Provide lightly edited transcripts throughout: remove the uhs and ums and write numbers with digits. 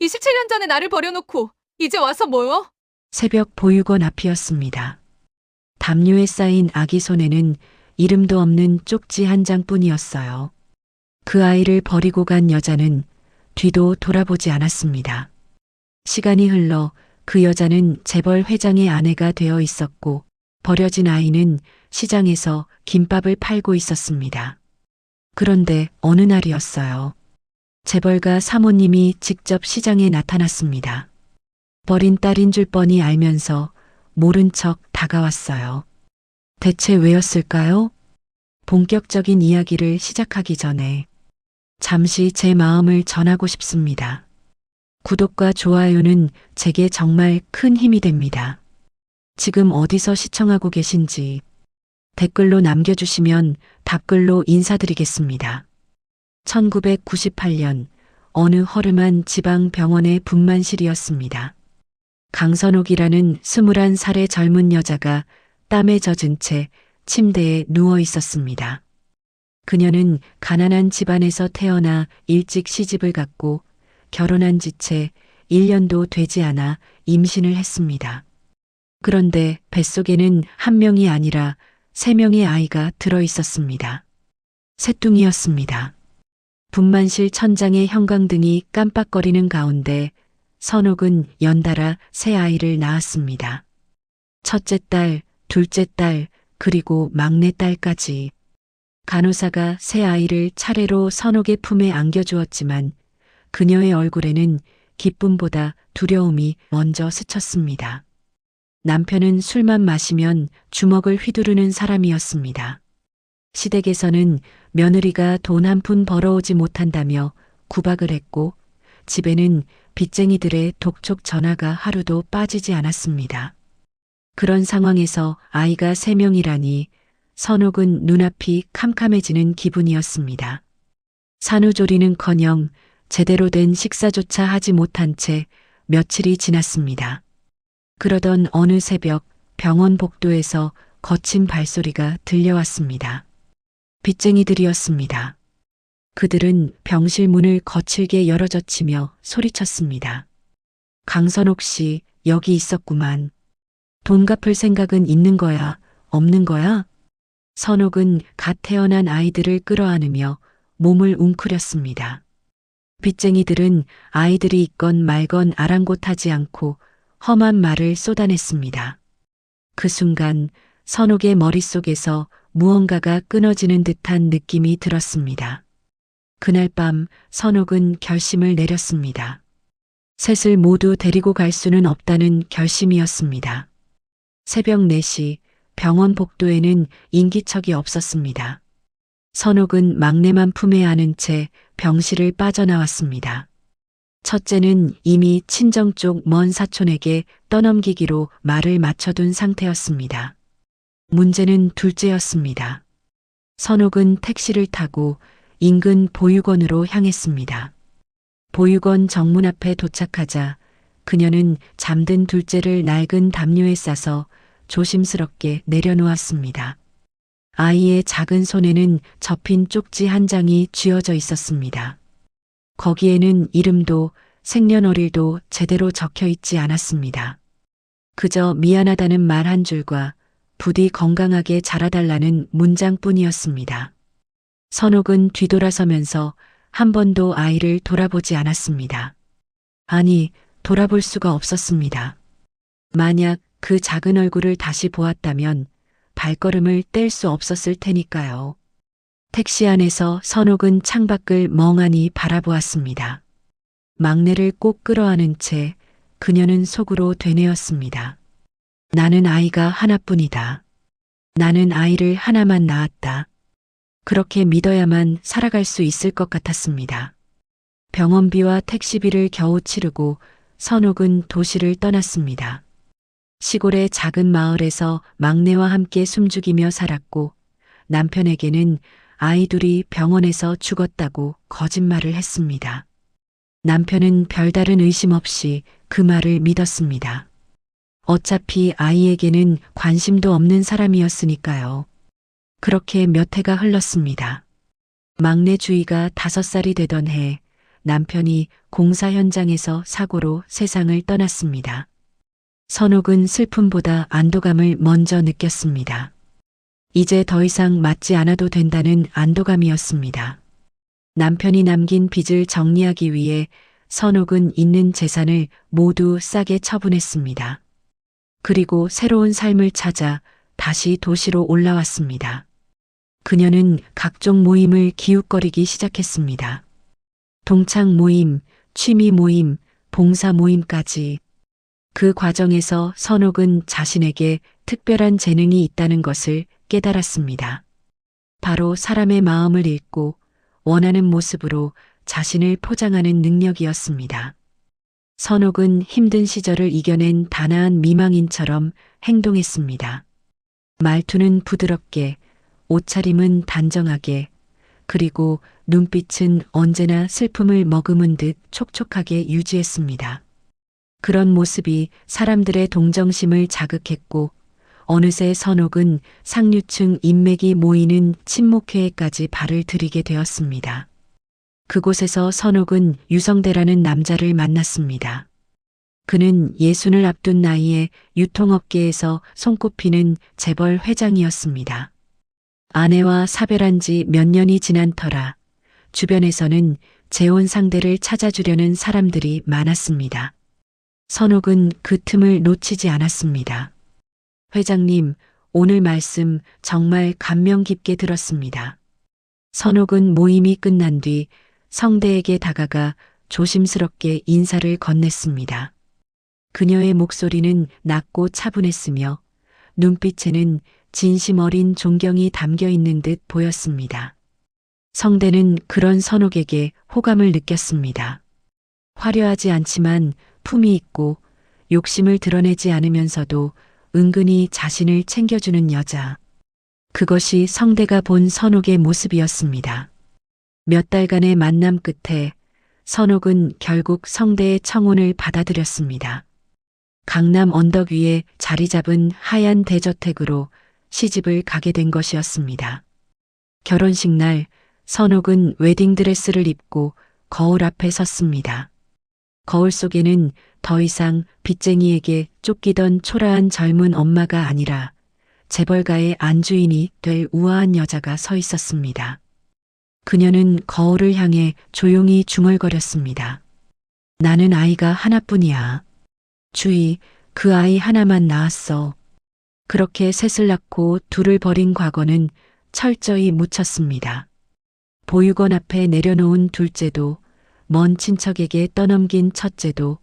27년 전에 나를 버려놓고 이제 와서 뭐요? 새벽 보육원 앞이었습니다. 담요에 쌓인 아기 손에는 이름도 없는 쪽지 한 장뿐이었어요. 그 아이를 버리고 간 여자는 뒤도 돌아보지 않았습니다. 시간이 흘러 그 여자는 재벌 회장의 아내가 되어 있었고 버려진 아이는 시장에서 김밥을 팔고 있었습니다. 그런데 어느 날이었어요. 재벌가 사모님이 직접 시장에 나타났습니다. 버린 딸인 줄 뻔히 알면서 모른 척 다가왔어요. 대체 왜였을까요? 본격적인 이야기를 시작하기 전에 잠시 제 마음을 전하고 싶습니다. 구독과 좋아요는 제게 정말 큰 힘이 됩니다. 지금 어디서 시청하고 계신지 댓글로 남겨주시면 답글로 인사드리겠습니다. 1998년 어느 허름한 지방 병원의 분만실이었습니다. 강선옥이라는 21살의 젊은 여자가 땀에 젖은 채 침대에 누워 있었습니다. 그녀는 가난한 집안에서 태어나 일찍 시집을 갔고 결혼한 지 채 1년도 되지 않아 임신을 했습니다. 그런데 뱃속에는 한 명이 아니라 3명의 아이가 들어 있었습니다. 셋둥이였습니다. 분만실 천장의 형광등이 깜빡거리는 가운데 선옥은 연달아 3아이를 낳았습니다. 첫째 딸, 둘째 딸, 그리고 막내 딸까지. 간호사가 3아이를 차례로 선옥의 품에 안겨주었지만 그녀의 얼굴에는 기쁨보다 두려움이 먼저 스쳤습니다. 남편은 술만 마시면 주먹을 휘두르는 사람이었습니다. 시댁에서는 며느리가 돈 한 푼 벌어오지 못한다며 구박을 했고 집에는 빚쟁이들의 독촉 전화가 하루도 빠지지 않았습니다. 그런 상황에서 아이가 3명이라니 선옥은 눈앞이 캄캄해지는 기분이었습니다. 산후조리는커녕 제대로 된 식사조차 하지 못한 채 며칠이 지났습니다. 그러던 어느 새벽 병원 복도에서 거친 발소리가 들려왔습니다. 빚쟁이들이었습니다. 그들은 병실 문을 거칠게 열어젖히며 소리쳤습니다. 강선옥 씨, 여기 있었구만. 돈 갚을 생각은 있는 거야, 없는 거야? 선옥은 갓 태어난 아이들을 끌어안으며 몸을 웅크렸습니다. 빚쟁이들은 아이들이 있건 말건 아랑곳하지 않고 험한 말을 쏟아냈습니다. 그 순간 선옥의 머릿속에서 무언가가 끊어지는 듯한 느낌이 들었습니다. 그날 밤 선옥은 결심을 내렸습니다. 셋을 모두 데리고 갈 수는 없다는 결심이었습니다. 새벽 4시 병원 복도에는 인기척이 없었습니다. 선옥은 막내만 품에 안은 채 병실을 빠져나왔습니다. 첫째는 이미 친정 쪽 먼 사촌에게 떠넘기기로 말을 맞춰둔 상태였습니다. 문제는 둘째였습니다. 선옥은 택시를 타고 인근 보육원으로 향했습니다. 보육원 정문 앞에 도착하자 그녀는 잠든 둘째를 낡은 담요에 싸서 조심스럽게 내려놓았습니다. 아이의 작은 손에는 접힌 쪽지 한 장이 쥐어져 있었습니다. 거기에는 이름도 생년월일도 제대로 적혀 있지 않았습니다. 그저 미안하다는 말 한 줄과 부디 건강하게 자라달라는 문장뿐이었습니다. 선옥은 뒤돌아서면서 한 번도 아이를 돌아보지 않았습니다. 아니, 돌아볼 수가 없었습니다. 만약 그 작은 얼굴을 다시 보았다면 발걸음을 뗄 수 없었을 테니까요. 택시 안에서 선옥은 창밖을 멍하니 바라보았습니다. 막내를 꼭 끌어안은 채 그녀는 속으로 되뇌었습니다. 나는 아이가 하나뿐이다. 나는 아이를 하나만 낳았다. 그렇게 믿어야만 살아갈 수 있을 것 같았습니다. 병원비와 택시비를 겨우 치르고 선옥은 도시를 떠났습니다. 시골의 작은 마을에서 막내와 함께 숨죽이며 살았고 남편에게는 아이 둘이 병원에서 죽었다고 거짓말을 했습니다. 남편은 별다른 의심 없이 그 말을 믿었습니다. 어차피 아이에게는 관심도 없는 사람이었으니까요. 그렇게 몇 해가 흘렀습니다. 막내 주희가 5살이 되던 해 남편이 공사 현장에서 사고로 세상을 떠났습니다. 선옥은 슬픔보다 안도감을 먼저 느꼈습니다. 이제 더 이상 맞지 않아도 된다는 안도감이었습니다. 남편이 남긴 빚을 정리하기 위해 선옥은 있는 재산을 모두 싸게 처분했습니다. 그리고 새로운 삶을 찾아 다시 도시로 올라왔습니다. 그녀는 각종 모임을 기웃거리기 시작했습니다. 동창 모임, 취미 모임, 봉사 모임까지. 그 과정에서 선옥은 자신에게 특별한 재능이 있다는 것을 깨달았습니다. 바로 사람의 마음을 읽고 원하는 모습으로 자신을 포장하는 능력이었습니다. 선옥은 힘든 시절을 이겨낸 단아한 미망인처럼 행동했습니다. 말투는 부드럽게, 옷차림은 단정하게, 그리고 눈빛은 언제나 슬픔을 머금은 듯 촉촉하게 유지했습니다. 그런 모습이 사람들의 동정심을 자극했고 어느새 선옥은 상류층 인맥이 모이는 친목회에까지 발을 들이게 되었습니다. 그곳에서 선옥은 유성대라는 남자를 만났습니다. 그는 예순을 앞둔 나이에 유통업계에서 손꼽히는 재벌 회장이었습니다. 아내와 사별한 지 몇 년이 지난 터라 주변에서는 재혼 상대를 찾아주려는 사람들이 많았습니다. 선옥은 그 틈을 놓치지 않았습니다. 회장님, 오늘 말씀 정말 감명 깊게 들었습니다. 선옥은 모임이 끝난 뒤 성대에게 다가가 조심스럽게 인사를 건넸습니다. 그녀의 목소리는 낮고 차분했으며 눈빛에는 진심 어린 존경이 담겨 있는 듯 보였습니다. 성대는 그런 선옥에게 호감을 느꼈습니다. 화려하지 않지만 품이 있고 욕심을 드러내지 않으면서도 은근히 자신을 챙겨주는 여자. 그것이 성대가 본 선옥의 모습이었습니다. 몇 달간의 만남 끝에 선옥은 결국 성대의 청혼을 받아들였습니다. 강남 언덕 위에 자리 잡은 하얀 대저택으로 시집을 가게 된 것이었습니다. 결혼식 날 선옥은 웨딩드레스를 입고 거울 앞에 섰습니다. 거울 속에는 더 이상 빚쟁이에게 쫓기던 초라한 젊은 엄마가 아니라 재벌가의 안주인이 될 우아한 여자가 서 있었습니다. 그녀는 거울을 향해 조용히 중얼거렸습니다. 나는 아이가 하나뿐이야. 주희, 그 아이 하나만 낳았어. 그렇게 셋을 낳고 둘을 버린 과거는 철저히 묻혔습니다. 보육원 앞에 내려놓은 둘째도 먼 친척에게 떠넘긴 첫째도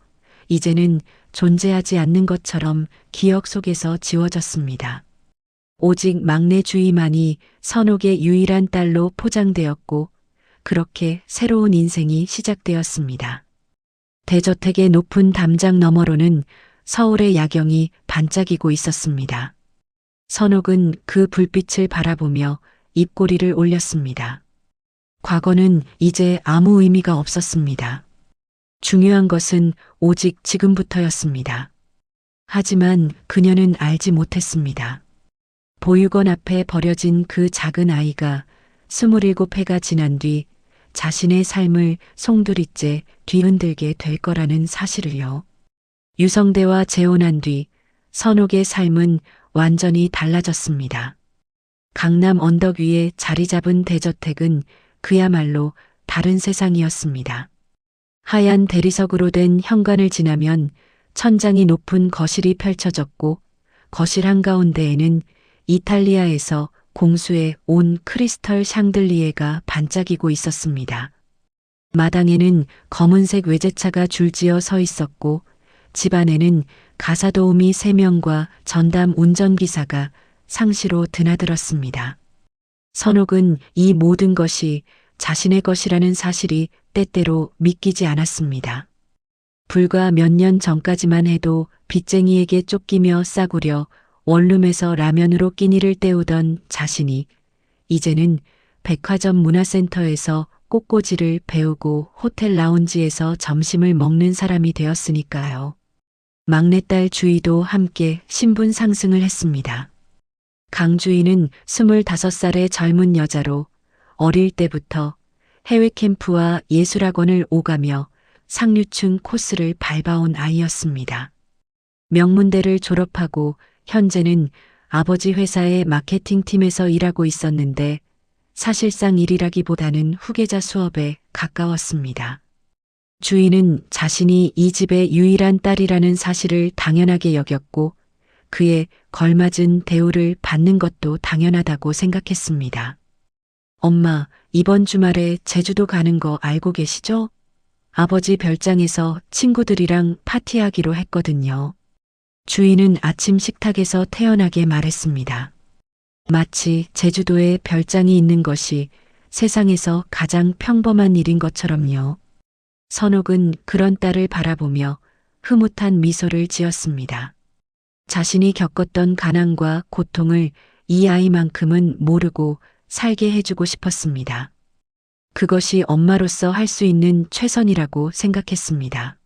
이제는 존재하지 않는 것처럼 기억 속에서 지워졌습니다. 오직 막내 주희만이 선옥의 유일한 딸로 포장되었고 그렇게 새로운 인생이 시작되었습니다. 대저택의 높은 담장 너머로는 서울의 야경이 반짝이고 있었습니다. 선옥은 그 불빛을 바라보며 입꼬리를 올렸습니다. 과거는 이제 아무 의미가 없었습니다. 중요한 것은 오직 지금부터였습니다. 하지만 그녀는 알지 못했습니다. 보육원 앞에 버려진 그 작은 아이가 27해가 지난 뒤 자신의 삶을 송두리째 뒤흔들게 될 거라는 사실을요. 유성대와 재혼한 뒤 선옥의 삶은 완전히 달라졌습니다. 강남 언덕 위에 자리 잡은 대저택은 그야말로 다른 세상이었습니다. 하얀 대리석으로 된 현관을 지나면 천장이 높은 거실이 펼쳐졌고 거실 한가운데에는 이탈리아에서 공수해 온 크리스털 샹들리에가 반짝이고 있었습니다. 마당에는 검은색 외제차가 줄지어 서 있었고 집 안에는 가사도우미 3명과 전담 운전기사가 상시로 드나들었습니다. 선옥은 이 모든 것이 자신의 것이라는 사실이 때때로 믿기지 않았습니다. 불과 몇 년 전까지만 해도 빚쟁이에게 쫓기며 싸구려 원룸에서 라면으로 끼니를 때우던 자신이 이제는 백화점 문화센터에서 꽃꽂이를 배우고 호텔 라운지에서 점심을 먹는 사람이 되었으니까요. 막내딸 주희도 함께 신분 상승을 했습니다. 강주희는 25살의 젊은 여자로 어릴 때부터 해외 캠프와 예술학원을 오가며 상류층 코스를 밟아온 아이였습니다. 명문대를 졸업하고 현재는 아버지 회사의 마케팅팀에서 일하고 있었는데 사실상 일이라기보다는 후계자 수업에 가까웠습니다. 주인은 자신이 이 집의 유일한 딸이라는 사실을 당연하게 여겼고 그에 걸맞은 대우를 받는 것도 당연하다고 생각했습니다. 엄마, 이번 주말에 제주도 가는 거 알고 계시죠? 아버지 별장에서 친구들이랑 파티하기로 했거든요. 주인은 아침 식탁에서 태연하게 말했습니다. 마치 제주도에 별장이 있는 것이 세상에서 가장 평범한 일인 것처럼요. 선옥은 그런 딸을 바라보며 흐뭇한 미소를 지었습니다. 자신이 겪었던 가난과 고통을 이 아이만큼은 모르고 살게 해주고 싶었습니다. 그것이 엄마로서 할 수 있는 최선이라고 생각했습니다.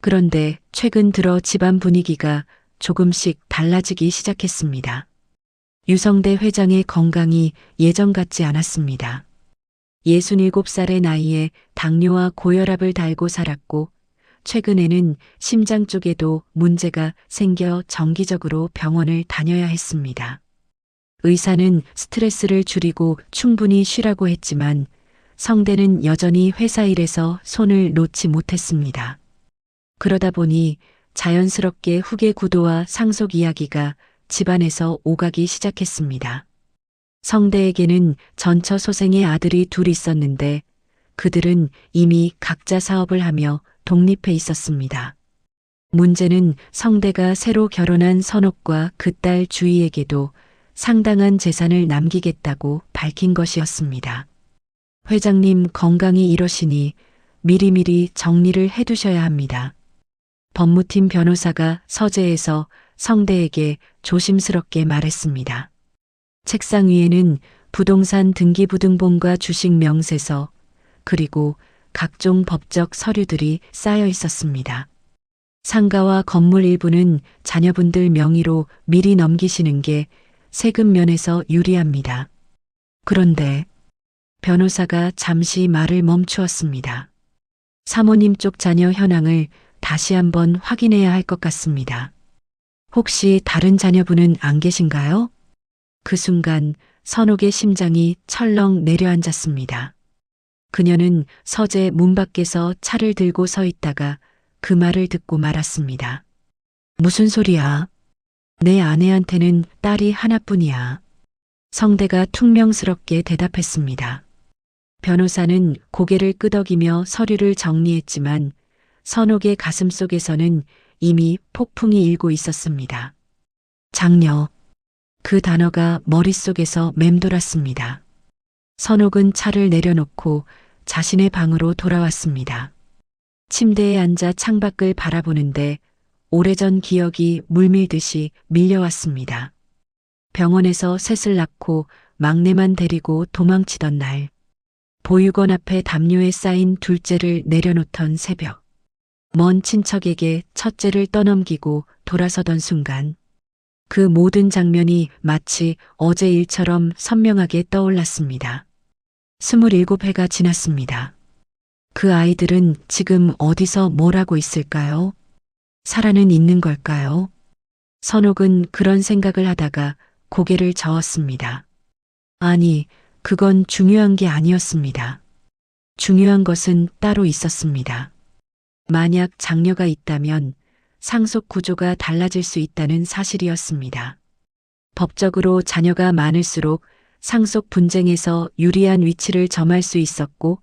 그런데 최근 들어 집안 분위기가 조금씩 달라지기 시작했습니다. 유성대 회장의 건강이 예전 같지 않았습니다. 67살의 나이에 당뇨와 고혈압을 달고 살았고 최근에는 심장 쪽에도 문제가 생겨 정기적으로 병원을 다녀야 했습니다. 의사는 스트레스를 줄이고 충분히 쉬라고 했지만 성대는 여전히 회사 일에서 손을 놓지 못했습니다. 그러다 보니 자연스럽게 후계 구도와 상속 이야기가 집안에서 오가기 시작했습니다. 성대에게는 전처소생의 아들이 둘 있었는데 그들은 이미 각자 사업을 하며 독립해 있었습니다. 문제는 성대가 새로 결혼한 선옥과 그 딸 주희에게도 상당한 재산을 남기겠다고 밝힌 것이었습니다. 회장님 건강이 이러시니 미리미리 정리를 해두셔야 합니다. 법무팀 변호사가 서재에서 성대에게 조심스럽게 말했습니다. 책상 위에는 부동산 등기부등본과 주식 명세서 그리고 각종 법적 서류들이 쌓여 있었습니다. 상가와 건물 일부는 자녀분들 명의로 미리 넘기시는 게 세금 면에서 유리합니다. 그런데 변호사가 잠시 말을 멈추었습니다. 사모님 쪽 자녀 현황을 다시 한번 확인해야 할 것 같습니다. 혹시 다른 자녀분은 안 계신가요? 그 순간 선옥의 심장이 철렁 내려앉았습니다. 그녀는 서재 문 밖에서 차를 들고 서 있다가 그 말을 듣고 말았습니다. 무슨 소리야? 내 아내한테는 딸이 하나뿐이야. 성대가 퉁명스럽게 대답했습니다. 변호사는 고개를 끄덕이며 서류를 정리했지만 선옥의 가슴 속에서는 이미 폭풍이 일고 있었습니다. 장녀. 그 단어가 머릿속에서 맴돌았습니다. 선옥은 차를 내려놓고 자신의 방으로 돌아왔습니다. 침대에 앉아 창밖을 바라보는데 오래전 기억이 물밀듯이 밀려왔습니다. 병원에서 셋을 낳고 막내만 데리고 도망치던 날, 보육원 앞에 담요에 쌓인 둘째를 내려놓던 새벽, 먼 친척에게 첫째를 떠넘기고 돌아서던 순간, 그 모든 장면이 마치 어제 일처럼 선명하게 떠올랐습니다. 27회가 지났습니다. 그 아이들은 지금 어디서 뭘 하고 있을까요? 살아는 있는 걸까요? 선옥은 그런 생각을 하다가 고개를 저었습니다. 아니, 그건 중요한 게 아니었습니다. 중요한 것은 따로 있었습니다. 만약 장녀가 있다면 상속 구조가 달라질 수 있다는 사실이었습니다. 법적으로 자녀가 많을수록 상속 분쟁에서 유리한 위치를 점할 수 있었고,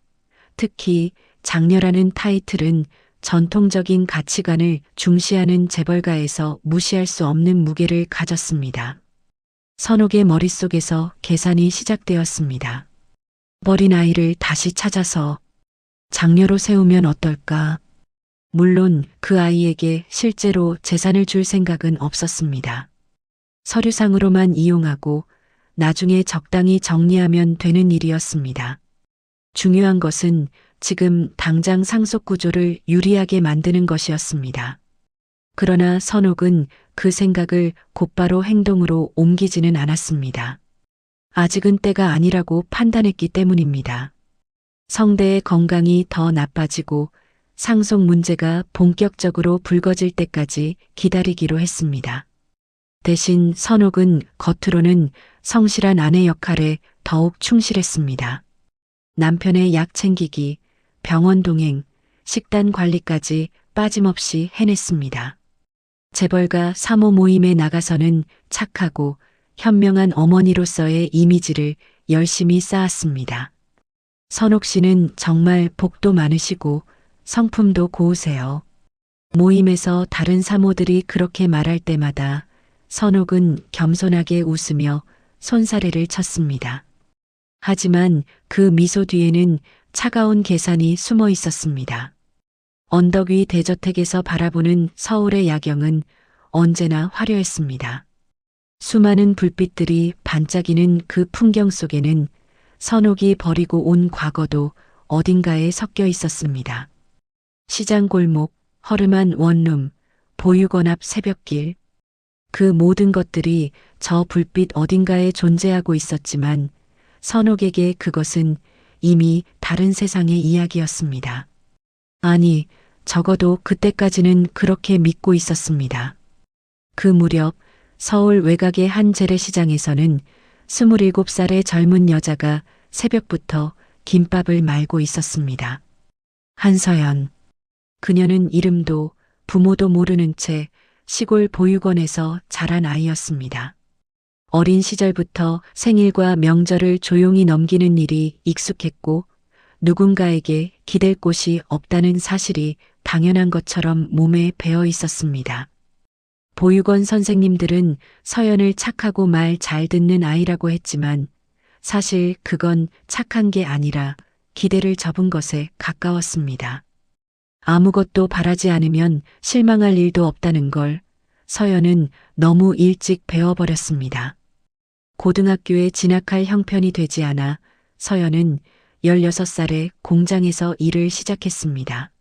특히 장녀라는 타이틀은 전통적인 가치관을 중시하는 재벌가에서 무시할 수 없는 무게를 가졌습니다. 선옥의 머릿속에서 계산이 시작되었습니다. 어린 아이를 다시 찾아서 장녀로 세우면 어떨까? 물론 그 아이에게 실제로 재산을 줄 생각은 없었습니다. 서류상으로만 이용하고 나중에 적당히 정리하면 되는 일이었습니다. 중요한 것은 지금 당장 상속 구조를 유리하게 만드는 것이었습니다. 그러나 선옥은 그 생각을 곧바로 행동으로 옮기지는 않았습니다. 아직은 때가 아니라고 판단했기 때문입니다. 성대의 건강이 더 나빠지고 상속 문제가 본격적으로 불거질 때까지 기다리기로 했습니다. 대신 선옥은 겉으로는 성실한 아내 역할에 더욱 충실했습니다. 남편의 약 챙기기, 병원 동행, 식단 관리까지 빠짐없이 해냈습니다. 재벌가 사모 모임에 나가서는 착하고 현명한 어머니로서의 이미지를 열심히 쌓았습니다. 선옥 씨는 정말 복도 많으시고 성품도 고우세요. 모임에서 다른 사모들이 그렇게 말할 때마다 선옥은 겸손하게 웃으며 손사래를 쳤습니다. 하지만 그 미소 뒤에는 차가운 계산이 숨어 있었습니다. 언덕 위 대저택에서 바라보는 서울의 야경은 언제나 화려했습니다. 수많은 불빛들이 반짝이는 그 풍경 속에는 선옥이 버리고 온 과거도 어딘가에 섞여 있었습니다. 시장 골목, 허름한 원룸, 보육원 앞 새벽길. 그 모든 것들이 저 불빛 어딘가에 존재하고 있었지만 선옥에게 그것은 이미 다른 세상의 이야기였습니다. 아니, 적어도 그때까지는 그렇게 믿고 있었습니다. 그 무렵 서울 외곽의 한 재래시장에서는 27살의 젊은 여자가 새벽부터 김밥을 말고 있었습니다. 한서연. 그녀는 이름도 부모도 모르는 채 시골 보육원에서 자란 아이였습니다. 어린 시절부터 생일과 명절을 조용히 넘기는 일이 익숙했고 누군가에게 기댈 곳이 없다는 사실이 당연한 것처럼 몸에 배어 있었습니다. 보육원 선생님들은 서연을 착하고 말 잘 듣는 아이라고 했지만 사실 그건 착한 게 아니라 기대를 접은 것에 가까웠습니다. 아무것도 바라지 않으면 실망할 일도 없다는 걸 서연은 너무 일찍 배워버렸습니다. 고등학교에 진학할 형편이 되지 않아 서연은 16살에 공장에서 일을 시작했습니다.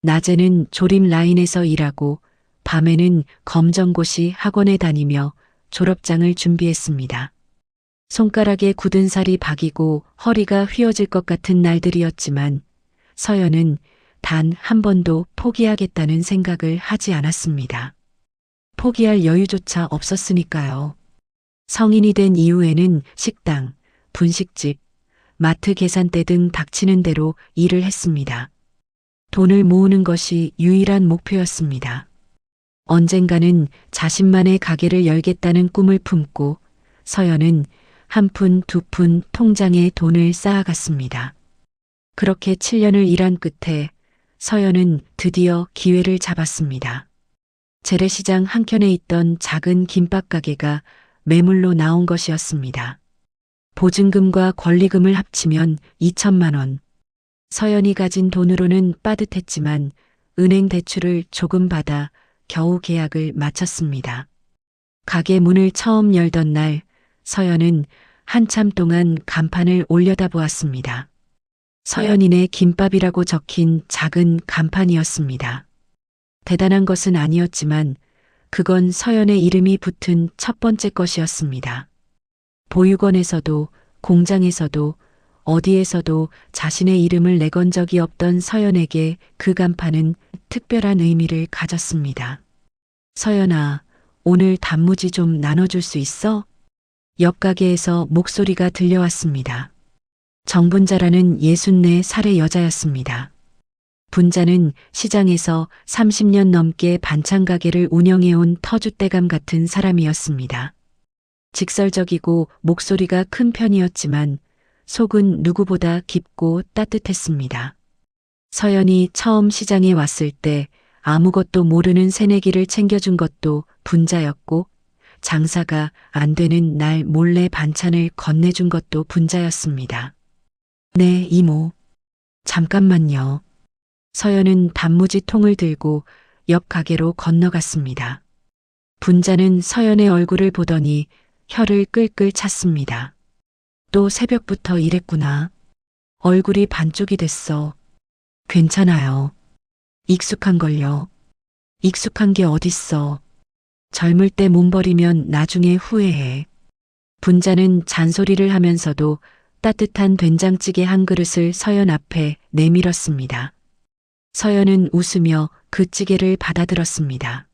낮에는 조립 라인에서 일하고 밤에는 검정고시 학원에 다니며 졸업장을 준비했습니다. 손가락에 굳은 살이 박이고 허리가 휘어질 것 같은 날들이었지만 서연은 단 한 번도 포기하겠다는 생각을 하지 않았습니다. 포기할 여유조차 없었으니까요. 성인이 된 이후에는 식당, 분식집, 마트 계산대 등 닥치는 대로 일을 했습니다. 돈을 모으는 것이 유일한 목표였습니다. 언젠가는 자신만의 가게를 열겠다는 꿈을 품고 서연은 한 푼, 두 푼 통장에 돈을 쌓아갔습니다. 그렇게 7년을 일한 끝에 서연은 드디어 기회를 잡았습니다. 재래시장 한켠에 있던 작은 김밥 가게가 매물로 나온 것이었습니다. 보증금과 권리금을 합치면 2천만 원. 서연이 가진 돈으로는 빠듯했지만 은행 대출을 조금 받아 겨우 계약을 마쳤습니다. 가게 문을 처음 열던 날 서연은 한참 동안 간판을 올려다보았습니다. 서연인의 김밥이라고 적힌 작은 간판이었습니다. 대단한 것은 아니었지만 그건 서연의 이름이 붙은 첫 번째 것이었습니다. 보육원에서도 공장에서도 어디에서도 자신의 이름을 내건 적이 없던 서연에게 그 간판은 특별한 의미를 가졌습니다. 서연아, 오늘 단무지 좀 나눠줄 수 있어? 옆 가게에서 목소리가 들려왔습니다. 정분자라는 64살의 여자였습니다. 분자는 시장에서 30년 넘게 반찬 가게를 운영해온 터줏대감 같은 사람이었습니다. 직설적이고 목소리가 큰 편이었지만 속은 누구보다 깊고 따뜻했습니다. 서연이 처음 시장에 왔을 때 아무것도 모르는 새내기를 챙겨준 것도 분자였고 장사가 안 되는 날 몰래 반찬을 건네준 것도 분자였습니다. 네, 이모. 잠깐만요. 서연은 단무지 통을 들고 옆 가게로 건너갔습니다. 분자는 서연의 얼굴을 보더니 혀를 끌끌 찼습니다. 또 새벽부터 일했구나. 얼굴이 반쪽이 됐어. 괜찮아요. 익숙한걸요. 익숙한 게 어딨어. 젊을 때 몸 버리면 나중에 후회해. 분자는 잔소리를 하면서도 따뜻한 된장찌개 한 그릇을 서연 앞에 내밀었습니다. 서연은 웃으며 그 찌개를 받아들었습니다.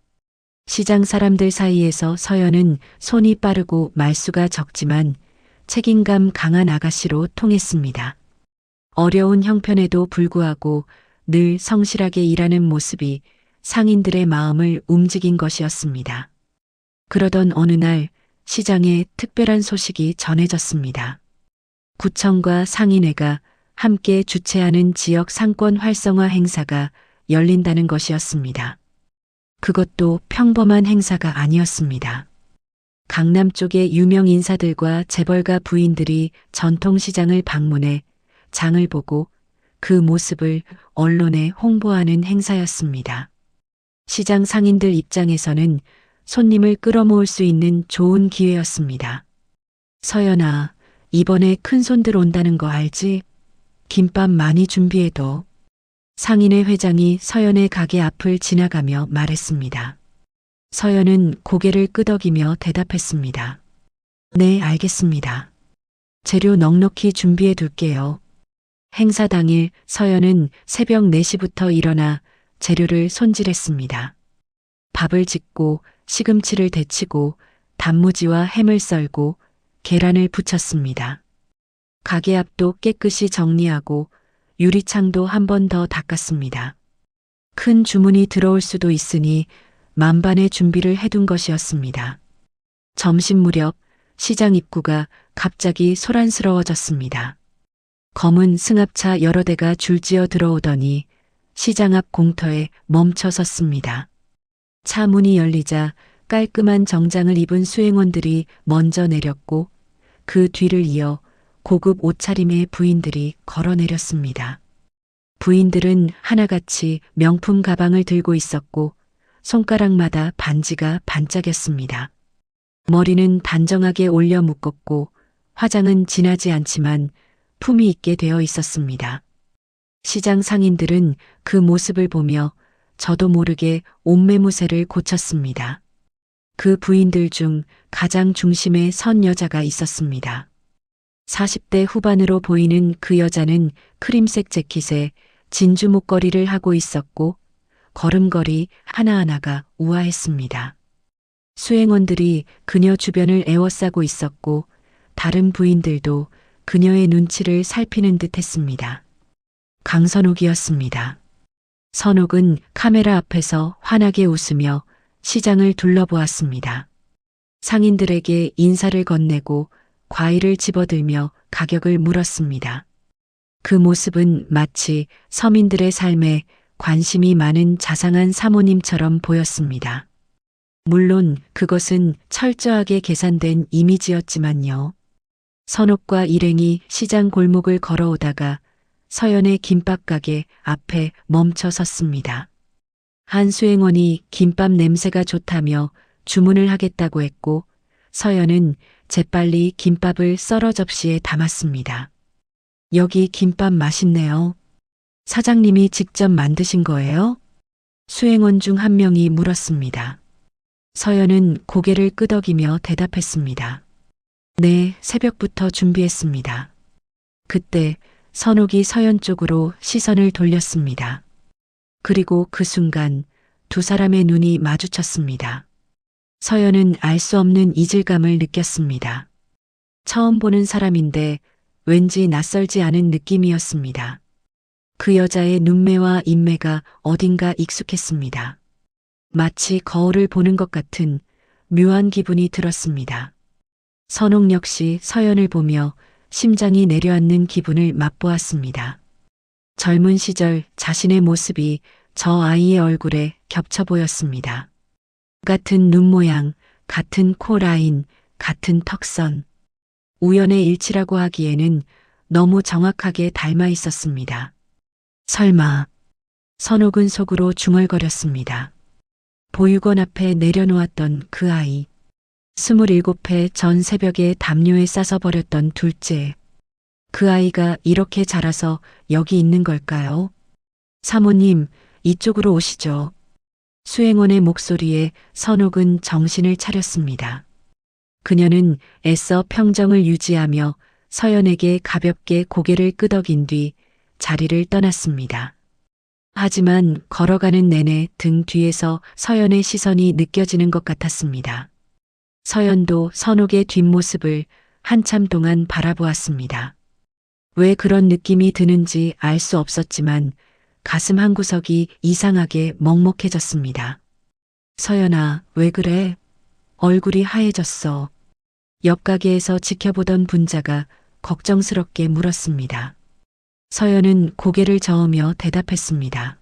시장 사람들 사이에서 서연은 손이 빠르고 말수가 적지만 책임감 강한 아가씨로 통했습니다. 어려운 형편에도 불구하고 늘 성실하게 일하는 모습이 상인들의 마음을 움직인 것이었습니다. 그러던 어느 날 시장에 특별한 소식이 전해졌습니다. 구청과 상인회가 함께 주최하는 지역 상권 활성화 행사가 열린다는 것이었습니다. 그것도 평범한 행사가 아니었습니다. 강남 쪽의 유명 인사들과 재벌가 부인들이 전통시장을 방문해 장을 보고 그 모습을 언론에 홍보하는 행사였습니다. 시장 상인들 입장에서는 손님을 끌어모을 수 있는 좋은 기회였습니다. 서연아, 이번에 큰손들 온다는 거 알지? 김밥 많이 준비해둬. 상인회 회장이 서연의 가게 앞을 지나가며 말했습니다. 서연은 고개를 끄덕이며 대답했습니다. 네, 알겠습니다. 재료 넉넉히 준비해 둘게요. 행사 당일 서연은 새벽 4시부터 일어나 재료를 손질했습니다. 밥을 짓고 시금치를 데치고 단무지와 햄을 썰고 계란을 부쳤습니다. 가게 앞도 깨끗이 정리하고 유리창도 한 번 더 닦았습니다. 큰 주문이 들어올 수도 있으니 만반의 준비를 해둔 것이었습니다. 점심 무렵 시장 입구가 갑자기 소란스러워졌습니다. 검은 승합차 여러 대가 줄지어 들어오더니 시장 앞 공터에 멈춰 섰습니다. 차 문이 열리자 깔끔한 정장을 입은 수행원들이 먼저 내렸고 그 뒤를 이어 고급 옷차림의 부인들이 걸어 내렸습니다. 부인들은 하나같이 명품 가방을 들고 있었고 손가락마다 반지가 반짝였습니다. 머리는 단정하게 올려 묶었고 화장은 진하지 않지만 품위 있게 되어 있었습니다. 시장 상인들은 그 모습을 보며 저도 모르게 옷매무새를 고쳤습니다. 그 부인들 중 가장 중심에 선 여자가 있었습니다. 40대 후반으로 보이는 그 여자는 크림색 재킷에 진주 목걸이를 하고 있었고 걸음걸이 하나하나가 우아했습니다. 수행원들이 그녀 주변을 에워싸고 있었고 다른 부인들도 그녀의 눈치를 살피는 듯 했습니다. 강선옥이었습니다. 선옥은 카메라 앞에서 환하게 웃으며 시장을 둘러보았습니다. 상인들에게 인사를 건네고 과일을 집어들며 가격을 물었습니다. 그 모습은 마치 서민들의 삶에 관심이 많은 자상한 사모님처럼 보였습니다. 물론 그것은 철저하게 계산된 이미지였지만요. 선옥과 일행이 시장 골목을 걸어오다가 서연의 김밥 가게 앞에 멈춰 섰습니다. 한 수행원이 김밥 냄새가 좋다며 주문을 하겠다고 했고 서연은 재빨리 김밥을 썰어 접시에 담았습니다. 여기 김밥 맛있네요. 사장님이 직접 만드신 거예요? 수행원 중 한 명이 물었습니다. 서연은 고개를 끄덕이며 대답했습니다. 네, 새벽부터 준비했습니다. 그때 선옥이 서연 쪽으로 시선을 돌렸습니다. 그리고 그 순간 두 사람의 눈이 마주쳤습니다. 서연은 알 수 없는 이질감을 느꼈습니다. 처음 보는 사람인데 왠지 낯설지 않은 느낌이었습니다. 그 여자의 눈매와 인매가 어딘가 익숙했습니다. 마치 거울을 보는 것 같은 묘한 기분이 들었습니다. 선옥 역시 서연을 보며 심장이 내려앉는 기분을 맛보았습니다. 젊은 시절 자신의 모습이 저 아이의 얼굴에 겹쳐 보였습니다. 같은 눈 모양, 같은 코 라인, 같은 턱선. 우연의 일치라고 하기에는 너무 정확하게 닮아 있었습니다. 설마, 선옥은 속으로 중얼거렸습니다. 보육원 앞에 내려놓았던 그 아이. 27회 전 새벽에 담요에 싸서 버렸던 둘째. 그 아이가 이렇게 자라서 여기 있는 걸까요? 사모님, 이쪽으로 오시죠. 수행원의 목소리에 선옥은 정신을 차렸습니다. 그녀는 애써 평정을 유지하며 서연에게 가볍게 고개를 끄덕인 뒤 자리를 떠났습니다. 하지만 걸어가는 내내 등 뒤에서 서연의 시선이 느껴지는 것 같았습니다. 서연도 선옥의 뒷모습을 한참 동안 바라보았습니다. 왜 그런 느낌이 드는지 알 수 없었지만 가슴 한구석이 이상하게 먹먹해졌습니다. 서연아, 왜 그래? 얼굴이 하얘졌어. 옆 가게에서 지켜보던 분자가 걱정스럽게 물었습니다. 서연은 고개를 저으며 대답했습니다.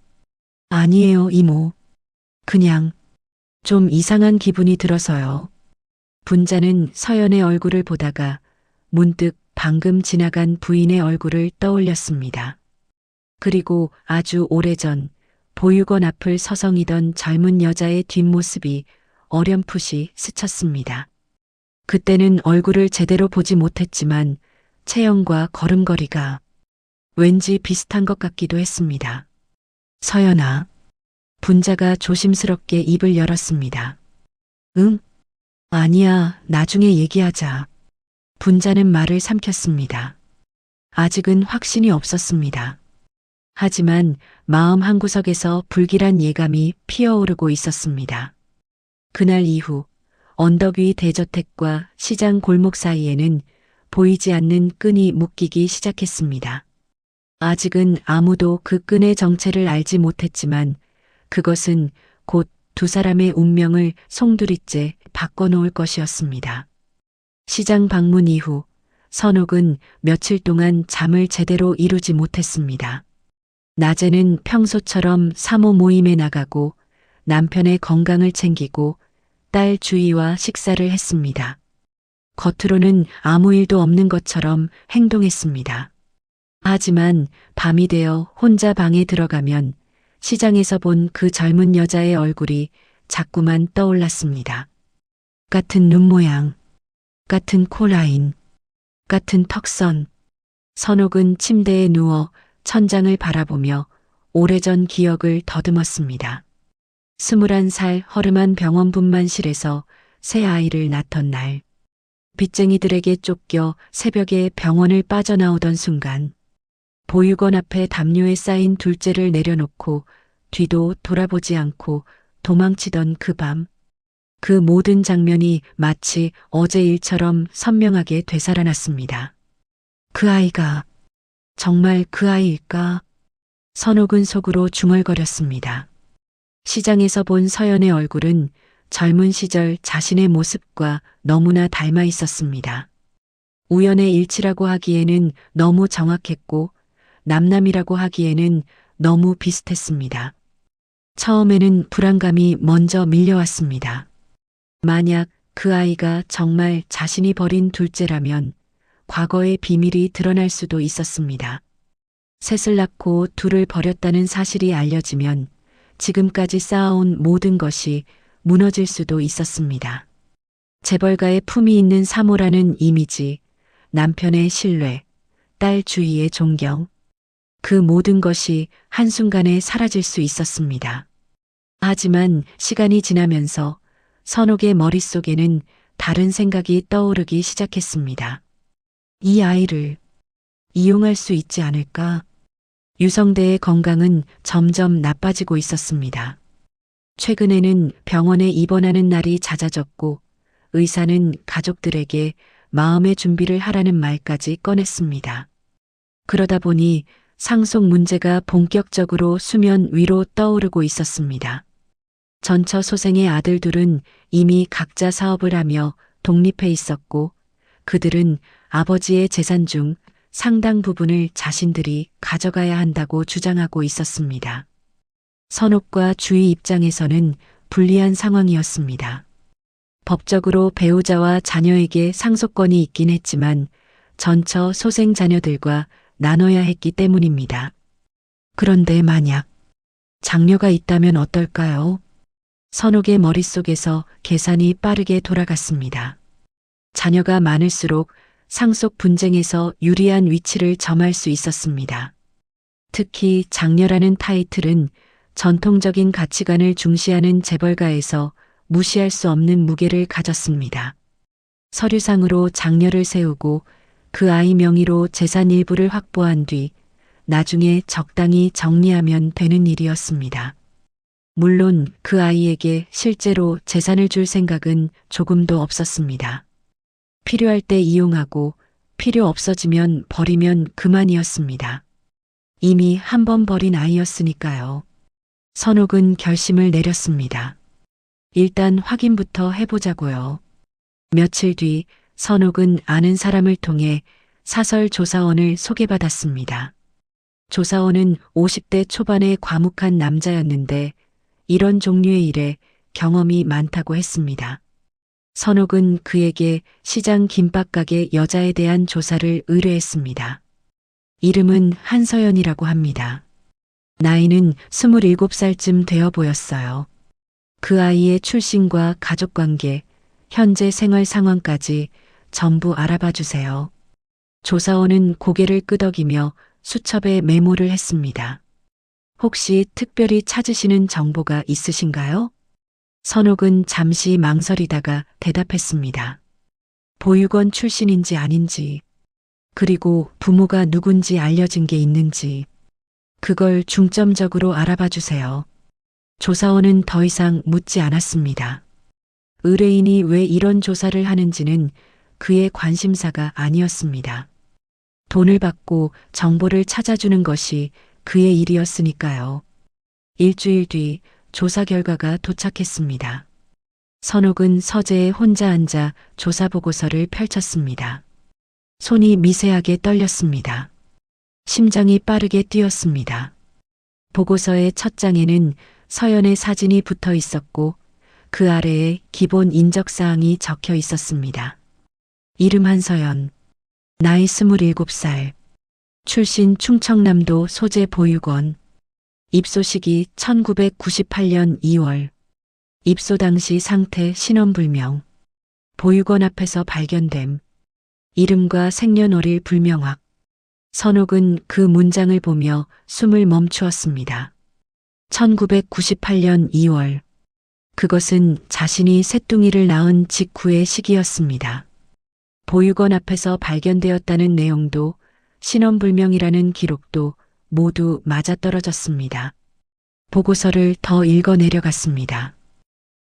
아니에요, 이모. 그냥 좀 이상한 기분이 들어서요. 분자는 서연의 얼굴을 보다가 문득 방금 지나간 부인의 얼굴을 떠올렸습니다. 그리고 아주 오래전 보육원 앞을 서성이던 젊은 여자의 뒷모습이 어렴풋이 스쳤습니다. 그때는 얼굴을 제대로 보지 못했지만 체형과 걸음걸이가 왠지 비슷한 것 같기도 했습니다. 서연아. 분자가 조심스럽게 입을 열었습니다. 응? 아니야, 나중에 얘기하자. 분자는 말을 삼켰습니다. 아직은 확신이 없었습니다. 하지만 마음 한구석에서 불길한 예감이 피어오르고 있었습니다. 그날 이후 언덕 위 대저택과 시장 골목 사이에는 보이지 않는 끈이 묶이기 시작했습니다. 아직은 아무도 그 끈의 정체를 알지 못했지만 그것은 곧 두 사람의 운명을 송두리째 바꿔놓을 것이었습니다. 시장 방문 이후 선옥은 며칠 동안 잠을 제대로 이루지 못했습니다. 낮에는 평소처럼 사모 모임에 나가고 남편의 건강을 챙기고 딸 주희와 식사를 했습니다. 겉으로는 아무 일도 없는 것처럼 행동했습니다. 하지만 밤이 되어 혼자 방에 들어가면 시장에서 본 그 젊은 여자의 얼굴이 자꾸만 떠올랐습니다. 같은 눈 모양, 같은 코라인, 같은 턱선. 선옥은 침대에 누워 천장을 바라보며 오래전 기억을 더듬었습니다. 21살 허름한 병원 분만실에서 새 아이를 낳던 날, 빚쟁이들에게 쫓겨 새벽에 병원을 빠져나오던 순간, 보육원 앞에 담요에 쌓인 둘째를 내려놓고 뒤도 돌아보지 않고 도망치던 그 밤, 그 모든 장면이 마치 어제 일처럼 선명하게 되살아났습니다. 그 아이가 정말 그 아이일까? 선옥은 속으로 중얼거렸습니다. 시장에서 본 서연의 얼굴은 젊은 시절 자신의 모습과 너무나 닮아 있었습니다. 우연의 일치라고 하기에는 너무 정확했고 남남이라고 하기에는 너무 비슷했습니다. 처음에는 불안감이 먼저 밀려왔습니다. 만약 그 아이가 정말 자신이 버린 둘째라면 과거의 비밀이 드러날 수도 있었습니다. 셋을 낳고 둘을 버렸다는 사실이 알려지면 지금까지 쌓아온 모든 것이 무너질 수도 있었습니다. 재벌가의 품이 있는 사모라는 이미지, 남편의 신뢰, 딸 주희의 존경, 그 모든 것이 한순간에 사라질 수 있었습니다. 하지만 시간이 지나면서 선옥의 머릿속에는 다른 생각이 떠오르기 시작했습니다. 이 아이를 이용할 수 있지 않을까? 유성대의 건강은 점점 나빠지고 있었습니다. 최근에는 병원에 입원하는 날이 잦아졌고 의사는 가족들에게 마음의 준비를 하라는 말까지 꺼냈습니다. 그러다 보니 상속 문제가 본격적으로 수면 위로 떠오르고 있었습니다. 전처 소생의 아들들은 이미 각자 사업을 하며 독립해 있었고 그들은 아버지의 재산 중 상당 부분을 자신들이 가져가야 한다고 주장하고 있었습니다. 선옥과 주희 입장에서는 불리한 상황이었습니다. 법적으로 배우자와 자녀에게 상속권이 있긴 했지만 전처 소생 자녀들과 나눠야 했기 때문입니다. 그런데 만약 장녀가 있다면 어떨까요? 선옥의 머릿속에서 계산이 빠르게 돌아갔습니다. 자녀가 많을수록 상속 분쟁에서 유리한 위치를 점할 수 있었습니다. 특히 장녀라는 타이틀은 전통적인 가치관을 중시하는 재벌가에서 무시할 수 없는 무게를 가졌습니다. 서류상으로 장녀를 세우고 그 아이 명의로 재산 일부를 확보한 뒤 나중에 적당히 정리하면 되는 일이었습니다. 물론 그 아이에게 실제로 재산을 줄 생각은 조금도 없었습니다. 필요할 때 이용하고 필요 없어지면 버리면 그만이었습니다. 이미 한 번 버린 아이였으니까요. 선옥은 결심을 내렸습니다. 일단 확인부터 해보자고요. 며칠 뒤 선옥은 아는 사람을 통해 사설 조사원을 소개받았습니다. 조사원은 50대 초반의 과묵한 남자였는데 이런 종류의 일에 경험이 많다고 했습니다. 선옥은 그에게 시장 김밥가게 여자에 대한 조사를 의뢰했습니다. 이름은 한서연이라고 합니다. 나이는 27살쯤 되어 보였어요. 그 아이의 출신과 가족관계, 현재 생활 상황까지 전부 알아봐 주세요. 조사원은 고개를 끄덕이며 수첩에 메모를 했습니다. 혹시 특별히 찾으시는 정보가 있으신가요? 선옥은 잠시 망설이다가 대답했습니다. 보육원 출신인지 아닌지, 그리고 부모가 누군지 알려진 게 있는지, 그걸 중점적으로 알아봐 주세요. 조사원은 더 이상 묻지 않았습니다. 의뢰인이 왜 이런 조사를 하는지는 그의 관심사가 아니었습니다. 돈을 받고 정보를 찾아주는 것이 그의 일이었으니까요. 일주일 뒤 조사 결과가 도착했습니다. 선옥은 서재에 혼자 앉아 조사 보고서를 펼쳤습니다. 손이 미세하게 떨렸습니다. 심장이 빠르게 뛰었습니다. 보고서의 첫 장에는 서연의 사진이 붙어 있었고 그 아래에 기본 인적사항이 적혀 있었습니다. 이름 한서연, 나이 27살, 출신 충청남도 소재 보육원, 입소 시기 1998년 2월, 입소 당시 상태 신원불명, 보육원 앞에서 발견됨, 이름과 생년월일 불명확. 선옥은 그 문장을 보며 숨을 멈추었습니다. 1998년 2월. 그것은 자신이 셋둥이를 낳은 직후의 시기였습니다. 보육원 앞에서 발견되었다는 내용도 신원불명이라는 기록도 모두 맞아떨어졌습니다. 보고서를 더 읽어 내려갔습니다.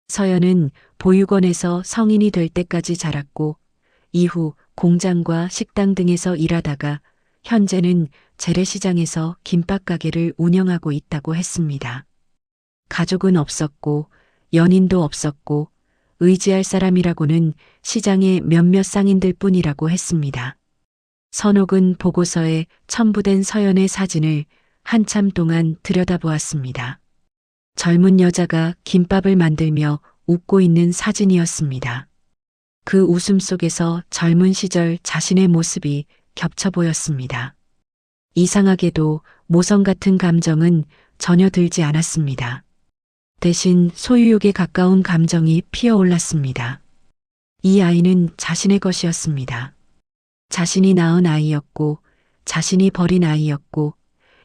서연은 보육원에서 성인이 될 때까지 자랐고 이후 공장과 식당 등에서 일하다가 현재는 재래시장에서 김밥가게를 운영하고 있다고 했습니다. 가족은 없었고 연인도 없었고 의지할 사람이라고는 시장의 몇몇 상인들 뿐이라고 했습니다. 선옥은 보고서에 첨부된 서연의 사진을 한참 동안 들여다보았습니다. 젊은 여자가 김밥을 만들며 웃고 있는 사진이었습니다. 그 웃음 속에서 젊은 시절 자신의 모습이 겹쳐 보였습니다. 이상하게도 모성 같은 감정은 전혀 들지 않았습니다. 대신 소유욕에 가까운 감정이 피어올랐습니다. 이 아이는 자신의 것이었습니다. 자신이 낳은 아이였고, 자신이 버린 아이였고,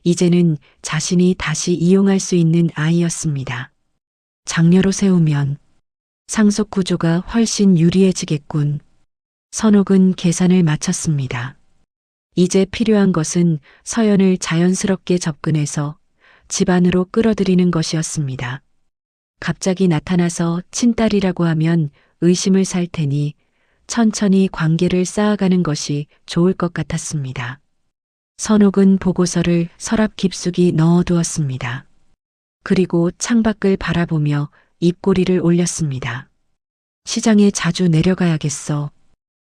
이제는 자신이 다시 이용할 수 있는 아이였습니다. 장녀로 세우면 상속 구조가 훨씬 유리해지겠군. 선옥은 계산을 마쳤습니다. 이제 필요한 것은 서연을 자연스럽게 접근해서 집 안으로 끌어들이는 것이었습니다. 갑자기 나타나서 친딸이라고 하면 의심을 살 테니 천천히 관계를 쌓아가는 것이 좋을 것 같았습니다. 선옥은 보고서를 서랍 깊숙이 넣어두었습니다. 그리고 창밖을 바라보며 입꼬리를 올렸습니다. 시장에 자주 내려가야겠어.